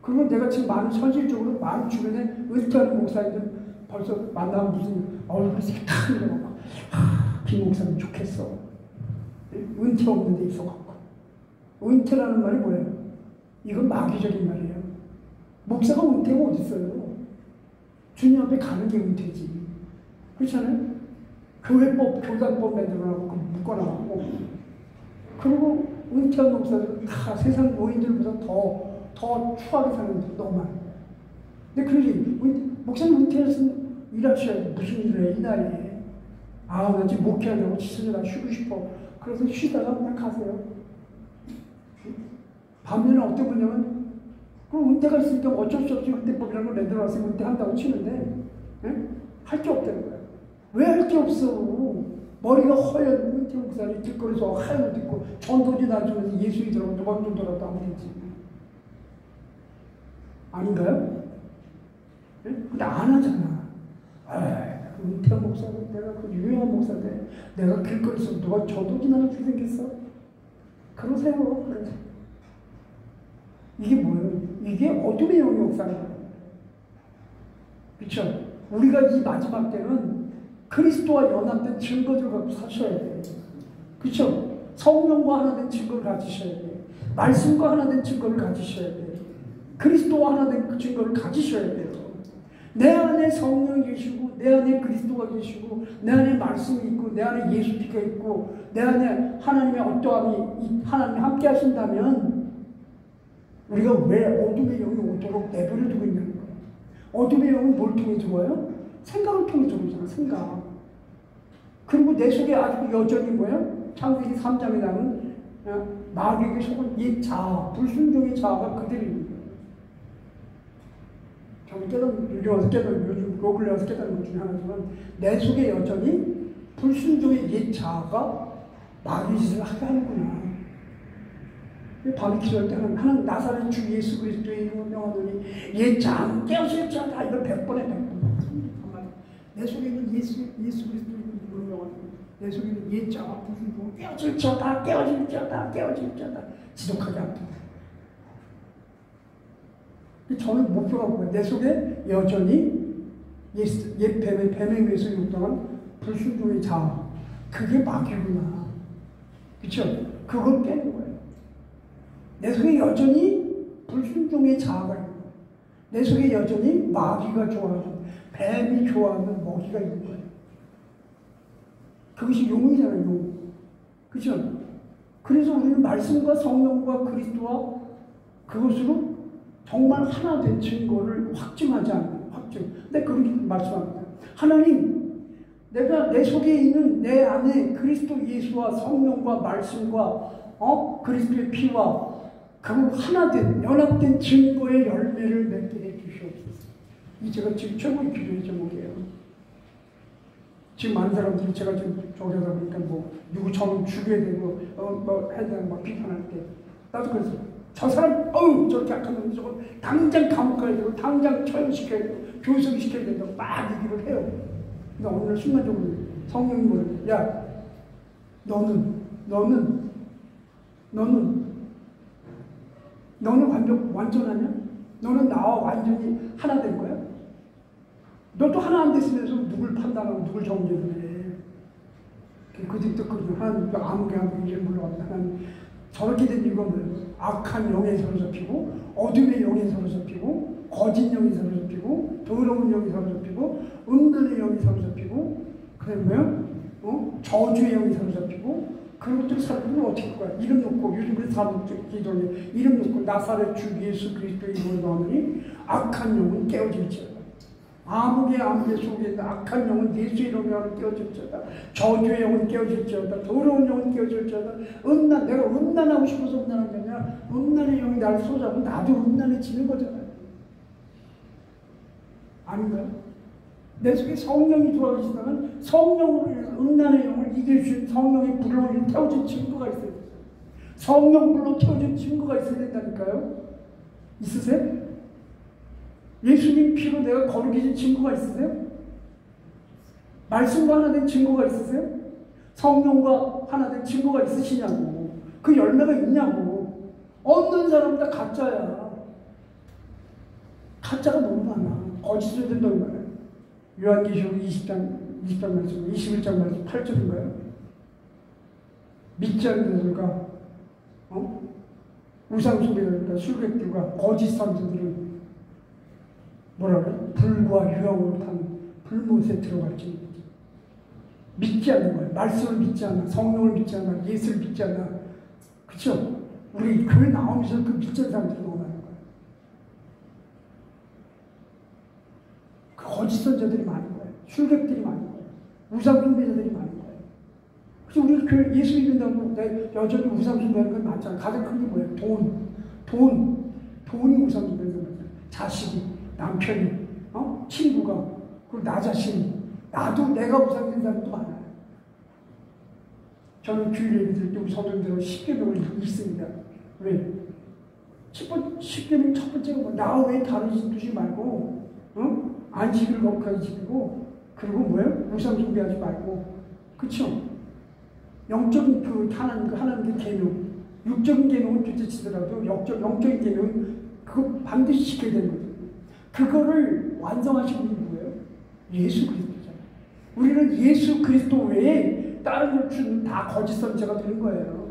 A: 그리고 내가 지금 많은 현실적으로 많은 주변에 은퇴하는 목사님들 벌써 만나면 무슨 얼굴이 새카매고 막 김 목사님 좋겠어. 은퇴 없는 데 있어갖고. 은퇴라는 말이 뭐예요? 이건 마귀적인 말이에요. 목사가 은퇴가 어디 있어요? 주님 앞에 가는 게 은퇴지. 그렇잖아요? 교회법, 교단법 만들어놓고 묶어놔갖고 그리고 은퇴한 목사들은 다 세상 노인들보다 더 추하게 사는 분들 너무 많아요. 근데 그러지 목사님 은퇴했으면 일하셔야지. 무슨 일을 해 이 나이에. 나 지금 목회하려고 지선이라 쉬고 싶어. 그래서 쉬다가 그냥 가세요. 반면에 어떤 분냐면 그럼 은퇴가 있으니까 어쩔 수 없이 은퇴법이라는 걸 만들어놨으면 은퇴한다고 치는데 할 게 없다는 거야. 왜 할 게 없어? 머리가 허연 은퇴 목사님 길거리에서 하얀 옷 입고 전도지 나주면서 예수이 들어가면 누가 전도라도 하면 되지. 아닌가요? 근데 안 하잖아. 은퇴한 목사들, 내가 그 유명한 목사들, 내가 길거리에서 누가 전도지 나한테 생겼어? 그러세요. 그러세요. 이게 뭐예요? 이게 어둠의 영역사는 거예요. 그렇죠? 우리가 이 마지막 때는 그리스도와 연합된 증거들을 갖고 사셔야 돼요. 그렇죠? 성령과 하나 된 증거를 가지셔야 돼요. 말씀과 하나 된 증거를 가지셔야 돼요. 그리스도와 하나 된 그 증거를 가지셔야 돼요. 내 안에 성령이 계시고 내 안에 그리스도가 계시고 내 안에 말씀이 있고 내 안에 예수 피가 있고 내 안에 하나님의 어떠함이 하나님이 함께 하신다면 우리가 왜 어둠의 영이 오도록 내버려 두고 있냐는 거예요. 어둠의 영은 뭘 통해 들어와요? 생각을 통해 들어오잖아. 생각. 그리고 내 속에 아직도 여전히 뭐예요? 창세기 3장에 나오는 마귀에게 속은 이 자아, 불순종의 자아가 그대로 있는 거예요. 저는 요즘 로글에 와서 깨달은 것 중에 하나지만 내 속에 여전히 불순종의 옛 자아가 마귀 짓을 하게 하는구나. 밤에 기도할 때는 하나님 나사렛 주 예수 그리스도의 이름을 명하노니 옛 자아는 깨어질지어다. 이걸 100번에 100번. 내 속에 있는 예수 그리스도의 이름을 명하노니 내 속에 있는 옛 자아가 불순종 깨어질지어다. 지독하게 아프다. 저는 목표가 뭐예요? 내 속에 여전히 옛 뱀에 의해서 욕당한 불순종의 자아. 그게 마귀구나. 그쵸? 그걸 깨는 거예요. 내 속에 여전히 불순종의 자아가 있는 거예요. 내 속에 여전히 마귀가 좋아하는, 뱀이 좋아하는 먹이가 있는 거예요. 그것이 용이잖아요, 용. 그쵸? 그래서 우리는 말씀과 성령과 그리스도와 그것으로 정말 하나 된 증거를 확증하지 않는 확증. 근데 그렇게 말씀합니다. 하나님, 내가 내 속에 있는 내 안에 그리스도 예수와 성령과 말씀과 그리스도의 피와 그걸 하나 된 연합된 증거의 열매를 맺게 해 주시옵소서. 이 제가 지금 최고의 기도의 제목이에요. 지금 많은 사람들이 제가 지금 저기 하다 보니까 뭐 누구 처음 죽여야 되고 해야 되고 막 비판할 때 나도 그랬어요. 저 사람, 저렇게 악한 놈, 저거 당장 감옥 가야 되고, 당장 처형시켜야 되고, 교섭시켜야 된다고 막 얘기를 해요. 근데 어느 날 순간적으로 성령이 뭐래? 야, 너는 완전하냐? 너는 나와 완전히 하나 된 거야? 너도 하나 안 됐으면서 누굴 판단하고 누굴 정죄를 해? 그때부터 하나님 아무개 이제 물러갑니다. 하나님 저렇게 된 이유가 뭐예요? 악한 영에 사로잡히고 어둠의 영에 사로잡히고 거짓 영에 사로잡히고 더러운 영에 사로잡히고 음란의 영에 사로잡히고 그다음에 뭐요? 저주의 영에 사로잡히고 그런 것들을 사람들은 어떻게 할 거야? 이름 놓고 요즘 그래서 사람들 기도에 이름 놓고 나사렛 주 예수 그리스도의 이름을 넣으니 악한 영은 깨어질지어다. 아무개 속에 있는 악한 영은 예수의 이름으로 깨어질지어다. 저주의 영은 깨어질지어다. 더러운 영은 깨어질지어다. 내가 음란하고 싶어서 음란한 게 아니라 음란의 영이 나를 소잡으면 나도 음란해지는 거잖아요. 아닌가요? 내 속에 성령이 들어가시다면 성령으로 인해서 음란의 영을 이겨주신 성령의 불로 태워진 증거가 있어야 돼요. 성령 불로 태워진 증거가 있어야 된다니까요. 있으세요? 예수님 피로 내가 거룩해진 증거가 있으세요? 말씀과 하나 된 증거가 있으세요? 성령과 하나 된 증거가 있으시냐고. 그 열매가 있냐고. 없는 사람 다 가짜야. 가짜가 너무 많아. 거짓을 된다는 거예요. 요한계시록 20장 말씀, 21장 말씀 8절인가요? 믿지 않는 자들과 우상숭배자들과 술객들과 거짓 선지자들은 뭐라 그래? 불과 유황으로 탄 불못에 들어갈지 믿지 않는 거예요. 말씀을 믿지 않아, 성령을 믿지 않아, 예수를 믿지 않아. 그렇죠? 우리 교회 나오면서 그 믿지 않는 사람들이 너무 많은 거예요. 그 거짓 선지자들이 많은 거예요. 술객들이 많은 거예요. 우상숭배자들이 많은 거예요. 그래서 우리 교회 예수 믿는다고 여전히 우상숭배하는 건 맞잖아요. 가장 큰 게 뭐예요? 돈이 우상숭배하는 거예요. 자식이, 남편이, 친구가, 그리고 나 자신이, 내가 우상된 사람도 많아요. 저는 주일 예배 드릴 때 우리 성도님들하고 10계명을 읽습니다. 왜? 10계명 첫 번째가 뭐, 나 외에 다른 신 두지 말고, 안식일을 거룩하게 지키고, 그리고 뭐예요? 우상숭배하지 말고, 그쵸? 영적인 하나님의 계명, 육적인 계명은 둘째치더라도 영적인 계명은 그거 반드시 지켜야 되는 거죠. 그거를 완성하신 분이 누구예요? 예수 그리스도잖아요. 우리는 예수 그리스도 외에 다른 것들은 다 거짓 선지자가 되는 거예요.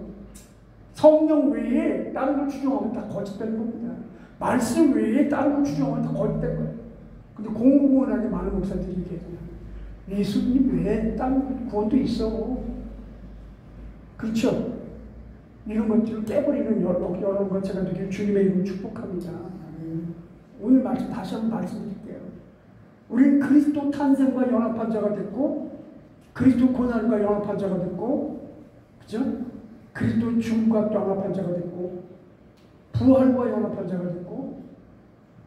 A: 성령 외에 다른 걸 추종하면 다 거짓되는 겁니다. 말씀 외에 다른 걸 추종하면 다 거짓된 거예요. 근데 공공연하게 많은 목사들이 얘기해요. 예수님 외에 다른 구원도 있어. 그렇죠? 이런 것들을 깨버리는 여러 것 제가 되게 주님의 이름을 축복합니다. 오늘 말씀 다시 한번 말씀드릴게요. 우리는 그리스도 탄생과 연합한 자가 됐고, 그리스도 고난과 연합한 자가 됐고, 그죠? 그리스도 죽음과 연합한 자가 됐고, 부활과 연합한 자가 됐고,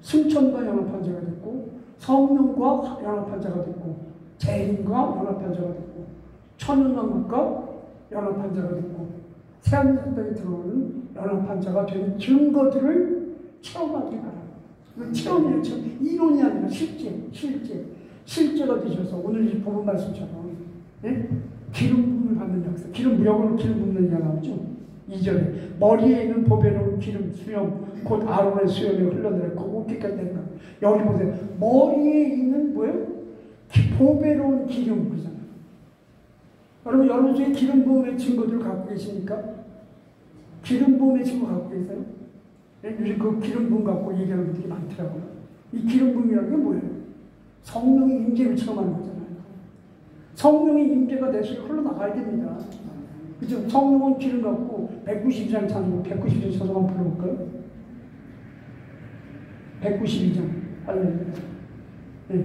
A: 승천과 연합한 자가 됐고, 성령과 연합한 자가 됐고, 재림과 연합한 자가 됐고, 천연왕국과 연합한 자가 됐고, 새하늘에 들어오는 연합한 자가 된 증거들을 체험하기 바랍니다. 체험이에요, 체험. 이론이 아니라 실제가 되셔서 오늘 이 본문 말씀처럼, 예? 기름 부음을 받는 역사. 무역으로 기름 붓는 얘기가 나오죠. 2절에 머리에 있는 보배로운 기름 수염 곧 아론의 수염에 흘러내렸고 옷깃까지 된다. 여기 보세요. 머리에 있는 뭐예요? 보배로운 기름 그잖아요. 여러분 중에 기름 부음의 증거들 갖고 계십니까? 기름 부음의 증거 갖고 계세요? 요즘 그 기름 부음 갖고 얘기하는 분들이 많더라고요. 이 기름 부음이라는 게 뭐예요? 성령의 임재를 체험하는 거잖아요. 성령의 임재가 내 속에 흘러나가야 됩니다. 그죠? 성령은 기름 갖고 192장 찬송, 192장 찬송 한번 불러볼까요? 192장. 할렐루야. 네.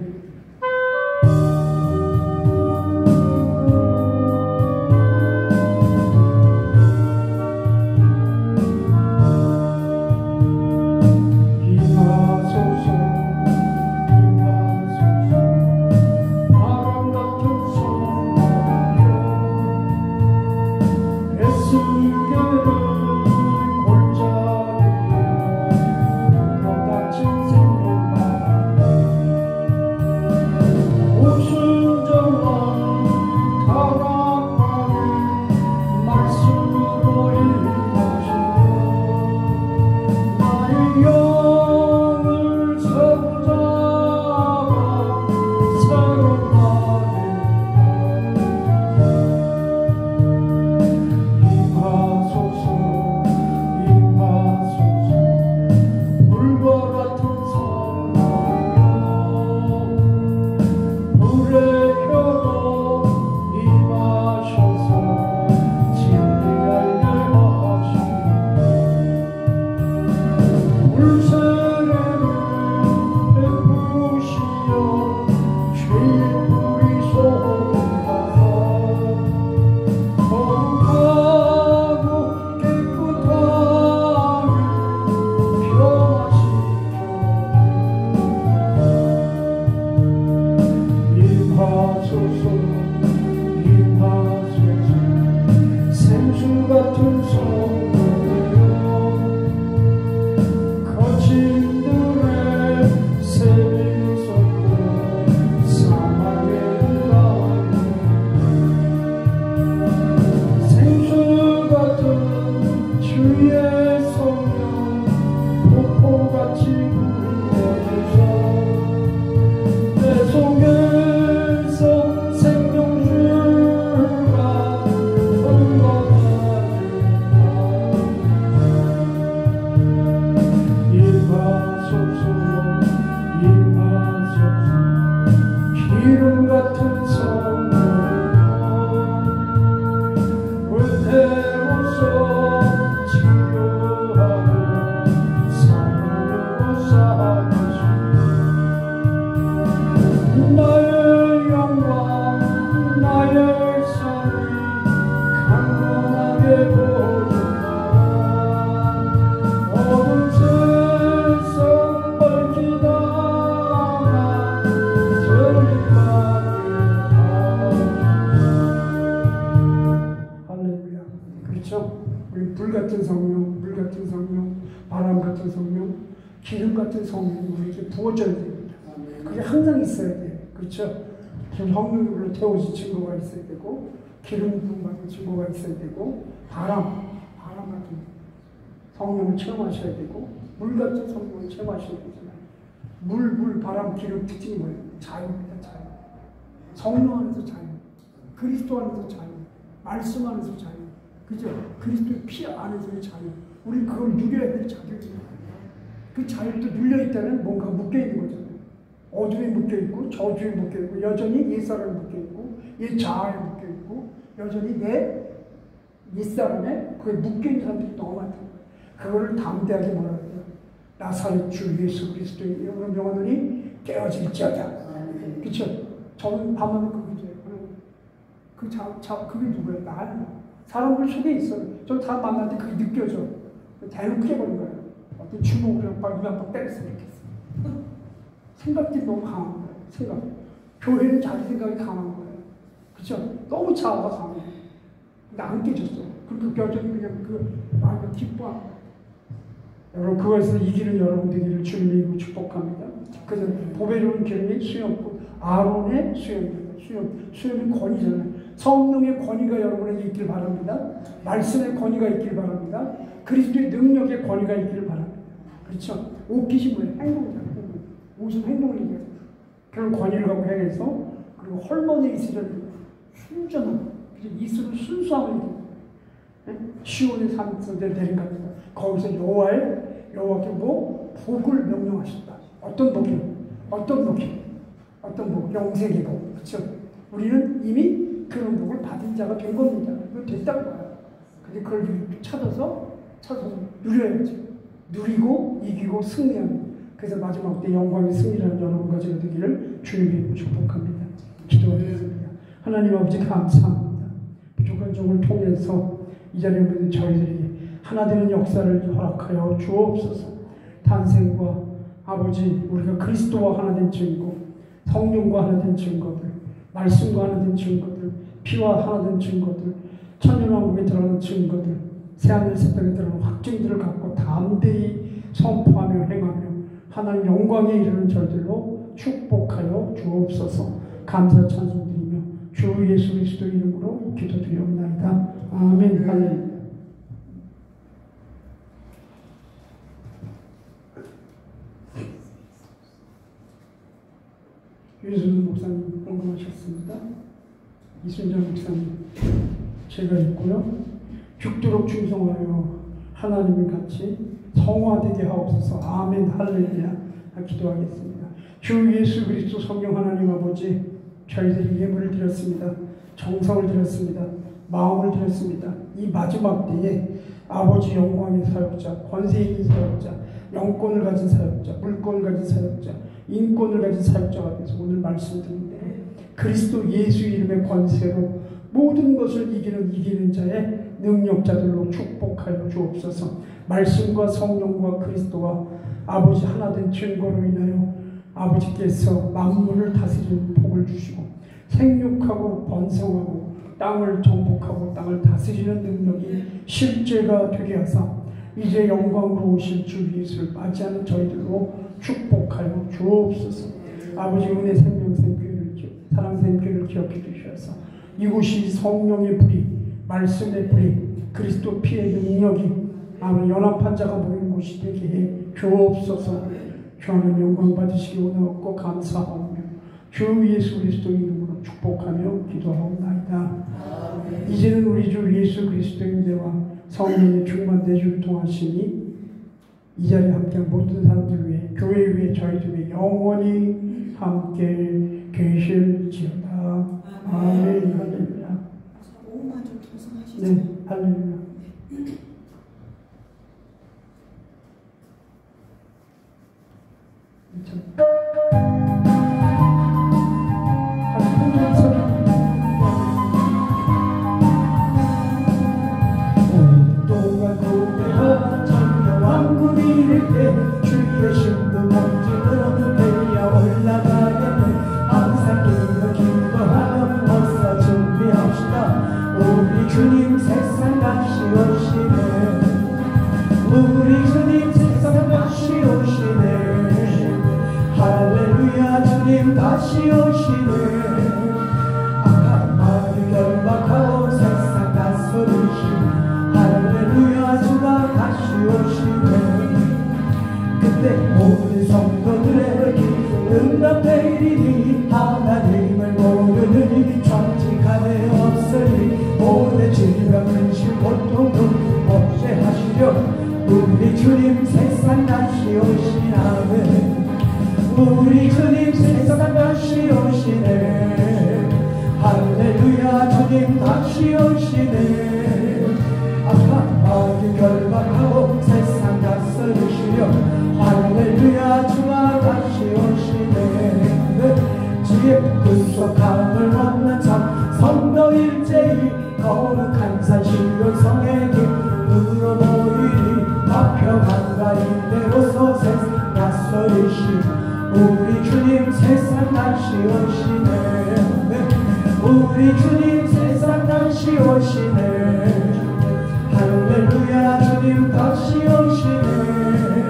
A: 부어져야 됩니다. 그게 항상 있어야 돼요. 그렇죠? 성령으로 태워진 증거가 있어야 되고, 기름 부음 받은 증거가 있어야 되고, 바람 같은 성령을 체험하셔야 되고, 물 같은 성령을 체험하셔야 되잖아요. 물, 바람, 기름 특징이 뭐예요? 자유입니다. 자유. 성령 안에서 자유, 그리스도 안에서 자유, 말씀 안에서 자유. 그죠? 그리스도의 피 안에서의 자유. 우리 그걸 누려야 될 자유예요. 그 자유도 눌려있다는 뭔가 묶여있는 거잖아요. 어둠에 묶여있고 저주에 묶여있고 여전히 옛사람에 묶여있고 옛자아에 묶여있고 여전히 내 옛사람에 그게 묶여있는 사람들이 너무 많다는 거예요. 그거를 담대하게 뭐라 그래요? 나사렛 주 예수 그리스도의 이름으로 명하노니 깨어질지어다. 그쵸? 저는 밤마다 그 문제예요. 그게 누구예요? 나는 사람들 속에 있어요. 저 사람 만날 때 그게 느껴져. 대놓고 해버린 거예요. 어떤 주먹으로 입 한 번 때렸으면 좋겠어. 생각들이 너무 강한 거예요. 생각. 교회는 자기 생각이 강한 거예요. 그쵸? 너무 자아가 강해. 근데 안 깨졌어. 그리고 여전히 그냥 마음을 기뻐하는 거예요. 여러분, 그것에서 이기는 여러분 되기를 주님이 축복합니다. 그래서 보배로운 기름이 수염꽃, 아론의 수염입니다. 수염이 권위잖아요. 성령의 권위가 여러분에게 있길 바랍니다. 말씀의 권위가 있길 바랍니다. 그리스도의 능력의 권위가 있길 바랍니다. 그렇죠? 옷깃이 뭐예요? 행동이잖아요. 행동. 옷은 행동을 얘기해요. 그런 권위를 갖고 행해서 그리고 헐머니 이스라엘 순전한 이스라엘 순수함을 얘기해요. 시온의 산들에 내린 겁니다. 거기서 여호와께 복을 명령하신다. 어떤 복이요? 어떤 복? 영생의 복. 그렇죠? 우리는 이미 그런 복을 받은 자가 된 겁니다. 그거 됐다고 봐요. 근데 그걸 찾아서 누려야죠. 누리고 이기고 승리하는. 그래서 마지막 때 영광의 승리라는 여러분 가지가 되기를 주님의 축복합니다. 기도하겠습니다. 하나님 아버지 감사합니다. 부족한 종을 통해서 이 자리에 있는 저희들에게 하나 되는 역사를 허락하여 주옵소서. 탄생과 아버지 우리가 그리스도와 하나 된 증거, 성령과 하나 된 증거들, 말씀과 하나 된 증거들, 피와 하나 된 증거들, 천년왕국에 들어가는 증거들, 새하늘 새 땅에 들어가는 확증들을 갖고 담대히 선포하며 행하며 하나님 영광에 이르는 저희들로 축복하여 주옵소서. 감사 찬송드리며 주 예수 그리스도 이름으로 기도드리옵나이다. 아멘. 할렐루야. 유순 목사님 궁금하셨습니다. 이순정 목사님 제가 있고요. 죽도록 충성하여 하나님을 같이 성화되게 하옵소서. 아멘. 할렐루야. 기도하겠습니다. 주 예수 그리스도 성령 하나님 아버지, 저희들이 예물을 드렸습니다. 정성을 드렸습니다. 마음을 드렸습니다. 이 마지막 때에 아버지 영광의 사역자, 권세 있는 사역자, 영권을 가진 사역자, 물권을 가진 사역자, 인권을 가진 사역자가 돼서 오늘 말씀 드리는데 그리스도 예수 이름의 권세로 모든 것을 이기는 자의 능력자들로 축복하여 주옵소서. 말씀과 성령과 그리스도와 아버지 하나 된 증거로 인하여 아버지께서 만물을 다스리는 복을 주시고 생육하고 번성하고 땅을 정복하고 땅을 다스리는 능력이 실제가 되게 하사 이제 영광으로 오실 주 예수를 맞이하는 저희들로 축복하여 주옵소서. 아버지 은혜 생명샘 교회를 사랑샘 교회를 기억해 주셔서 이곳이 성령의 불이, 말씀의 불이, 그리스도 피의 능력이 아무 연합한 자가 모이는 곳이 되게 해 주옵소서. 주하나님 영광 받으시기 원하옵고 감사하오며 주 예수 그리스도 이름으로 축복하며 기도하옵나이다. 이제는 우리 주 예수 그리스도의 은혜와 성령의 충만대 주를 통하시니 이 자리에 함께한 모든 사람들 위해 교회 위에 저희들 위해 영원히 함께 계실지어다. 아멘. 할렐루야.
B: 오만 좀 도성하시죠.
A: 네, 할렐루야. 오랫동안 고대한 천년왕국 이를 때 주의 신도 먼지로 내려 올라가겠네. 항상 기도하며 어서 준비합시다. 우리 주님 세상 다시 오시네. 우리 주님 세상 다시 오시네. 할렐루야. 주님 다시 오시네. 악한 마음을 결박하고 세상 다스리시네. 할렐루야. 주가 다시 오시네. 그때 모든 성도들의 기도 응답되리니 하나님을 모르느니 정직한 애 없으니 모든 질병 근심 곧
C: 다시 오시네. 악한 마귀 결박하고 세상 다스리시려 할렐루야 주가 다시 오시네. 주의 구속함을 얻는 참 성도 일제히 거룩한 산 시온성의 길으로 모이리. 화평한 가인데로서 세상 다스리시 우리 주님 세상 다시 오시네. 우리 주님 세상 다시 오시네. 할렐루야 주님 다시 오시네.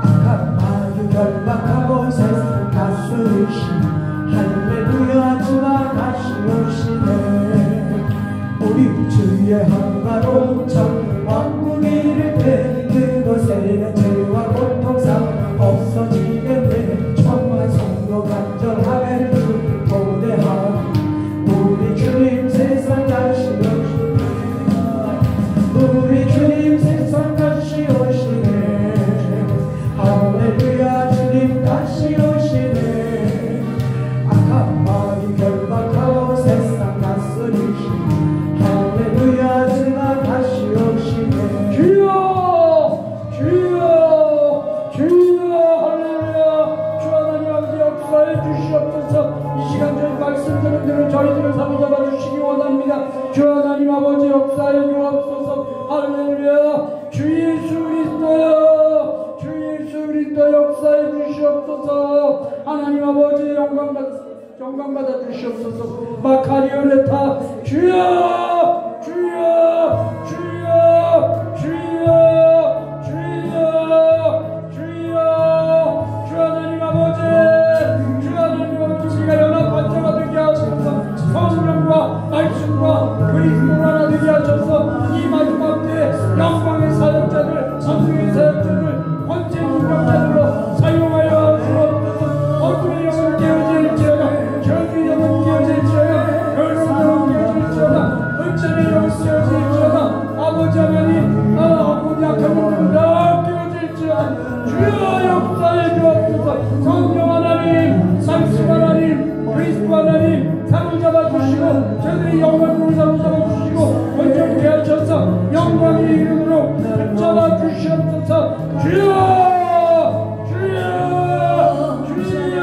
C: 악한 마귀 결박하고 세상 다스리시 할렐루야 주가 다시 오시네. 우리 주의 한가로운 천 왕국이 이를 때 그곳에는 죄와 고통상 없어지겠네. 천만 성도 간절하게 주 고대하고 우리 주님 세상 다시 오시네. 우리 주님 세상 다시 오시네. 할렐루야 주님 다시 오시네. 악한 마귀 결박하고 세상 다스리시 할렐루야 주가 다시 오시네.
A: 주여 주여 주여 할렐루야. 주 하나님 아버지 역사해 주시옵소서. 이 시간 저희 말씀 들은 대로 저희들을 사로잡아 주시기 원합니다. 주 하나님 아버지 역사해 주옵소서. 할렐루야. 주 예수 그리스도여 주 예수 그리스도 역사해 주시옵소서. 하나님 아버지 영광 받아 주시옵소서. 마카리오레타 주여 주여 주여 주여 주여 주여. 주 하나님 아버지 주 하나님 아버지 우리가 연합한 자가 되게 하소서. 성령과 말씀과 그리스도를 하나 되게 하셔서 이 마지막 때 영광의 사역자들 성령의 사역자들 권세 능력자들로 사용하여 주옵소서. 어둠의 영을 깨어질지어다 저주의 영을 깨어질지어다 결론의 영을 깨어질지어다 불전의 영을 깨어질지어다 아버지 하나님 아버지 악한 영을 다 깨어질지어다. 주여 역사해 주옵소서. 성령 하나님 말씀 하나님 그리스도 하나님 사로잡아 주시고 저들의 영광으로 사로잡아 주시고 온전케 하셔서 영광의 이름으로 붙잡아 주시옵소서. 주여 주여 주여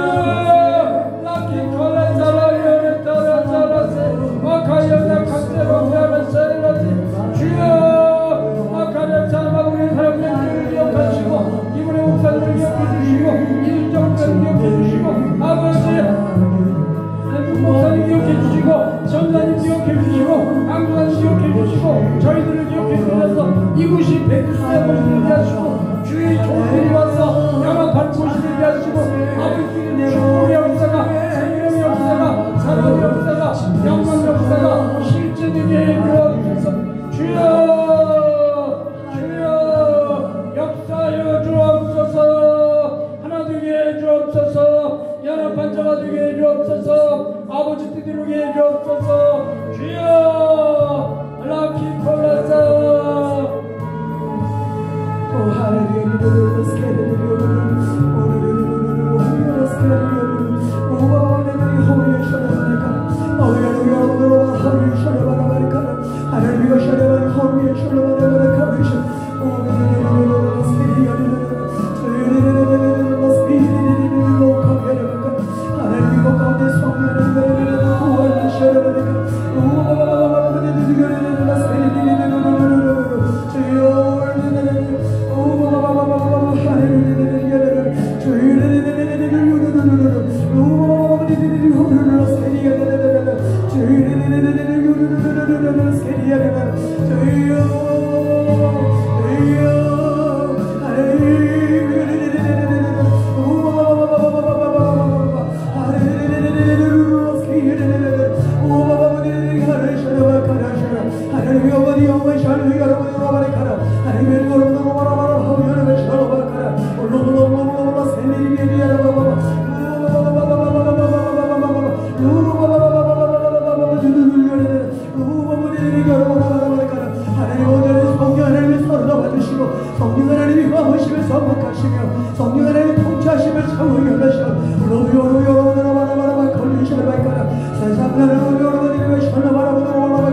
A: 라키콜라 자라리오레 따라자라세 마카이오나 카세로 자라세라세. 주여 아카레 자마우리 사람들을 기억하시고 이분의 목사들을 기억해 주시고 이정자를 기억해 주시고 아버지 목사님 기억해 주시고 전사님 기억해 주시고 강도사님 기억해 주시고 저희들을 기억해 주셔서 이곳이 백두산의 곳이 되게 하시고 주의 종들이 와서 영합한 곳이 되게 하시고 아버지 축복의 역사가 생명의 역사가 사랑의 역사가 영광의 역사가 실제되게 해 주옵소서. 주여 주여 역사하여 주옵소서. 하나 되게 해 주옵소서. 연합한 자가 되게 해 주옵소서. 아버지 뜻대로 해 주옵소서. 주여 라키콜라사
C: 오 할렐루야. 성령 하나님이 화하시며 선복하시며 성령 하나님이 통치하시며 참으여 하시며 로요로요로로로바라바라바 걸리시는 바이까라 세상 나라로 요로바리며 샬라바라바라바라바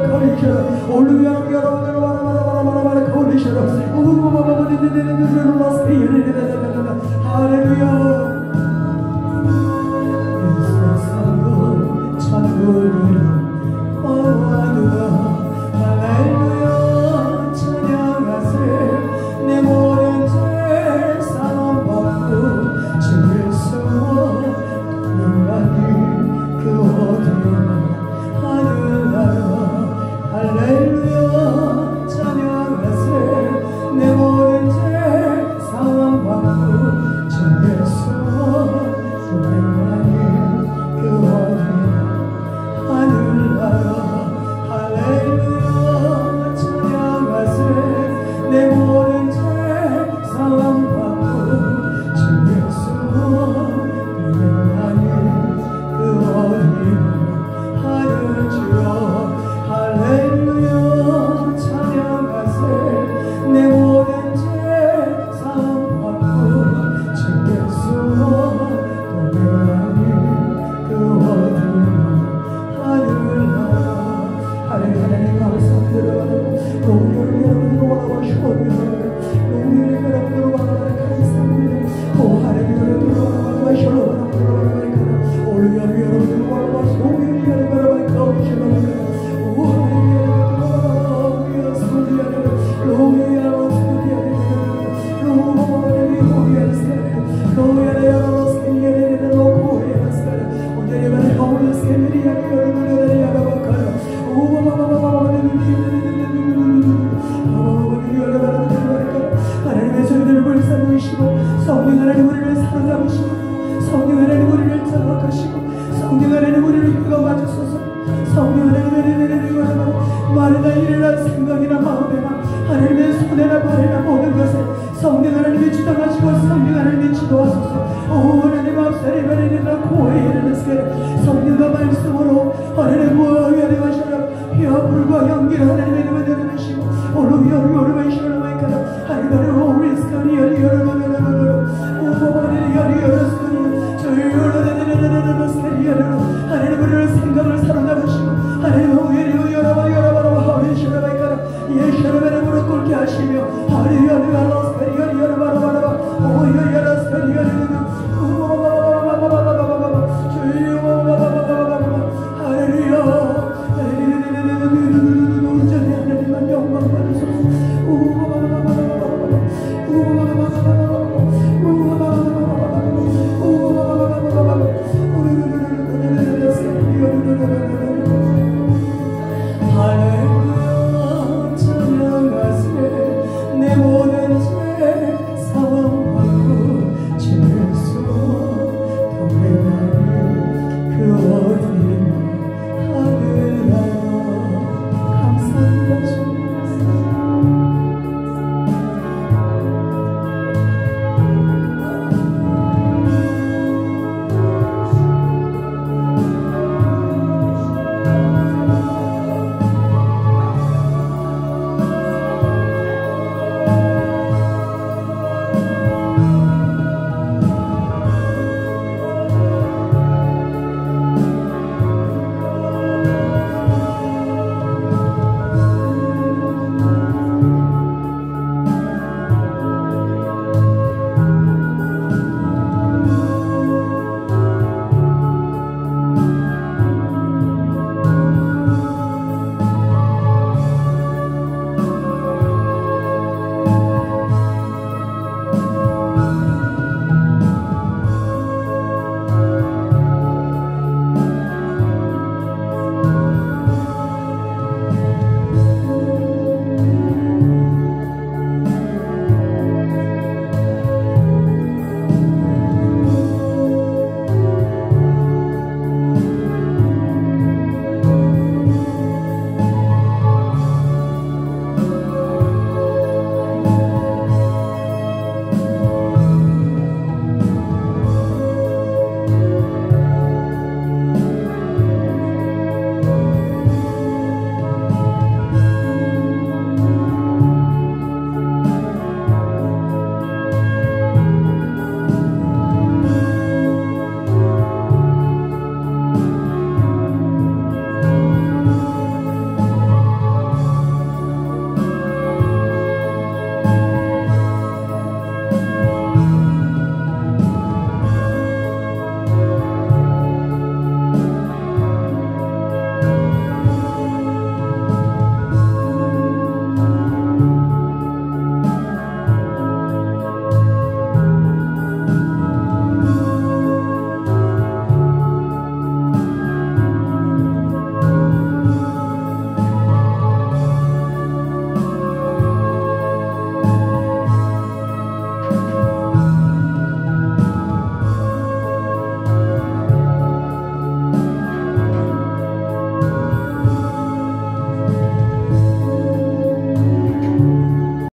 C: 성령과 말씀으로 하나님 무엇 하나님 하시라 이 불과 연기를 하나님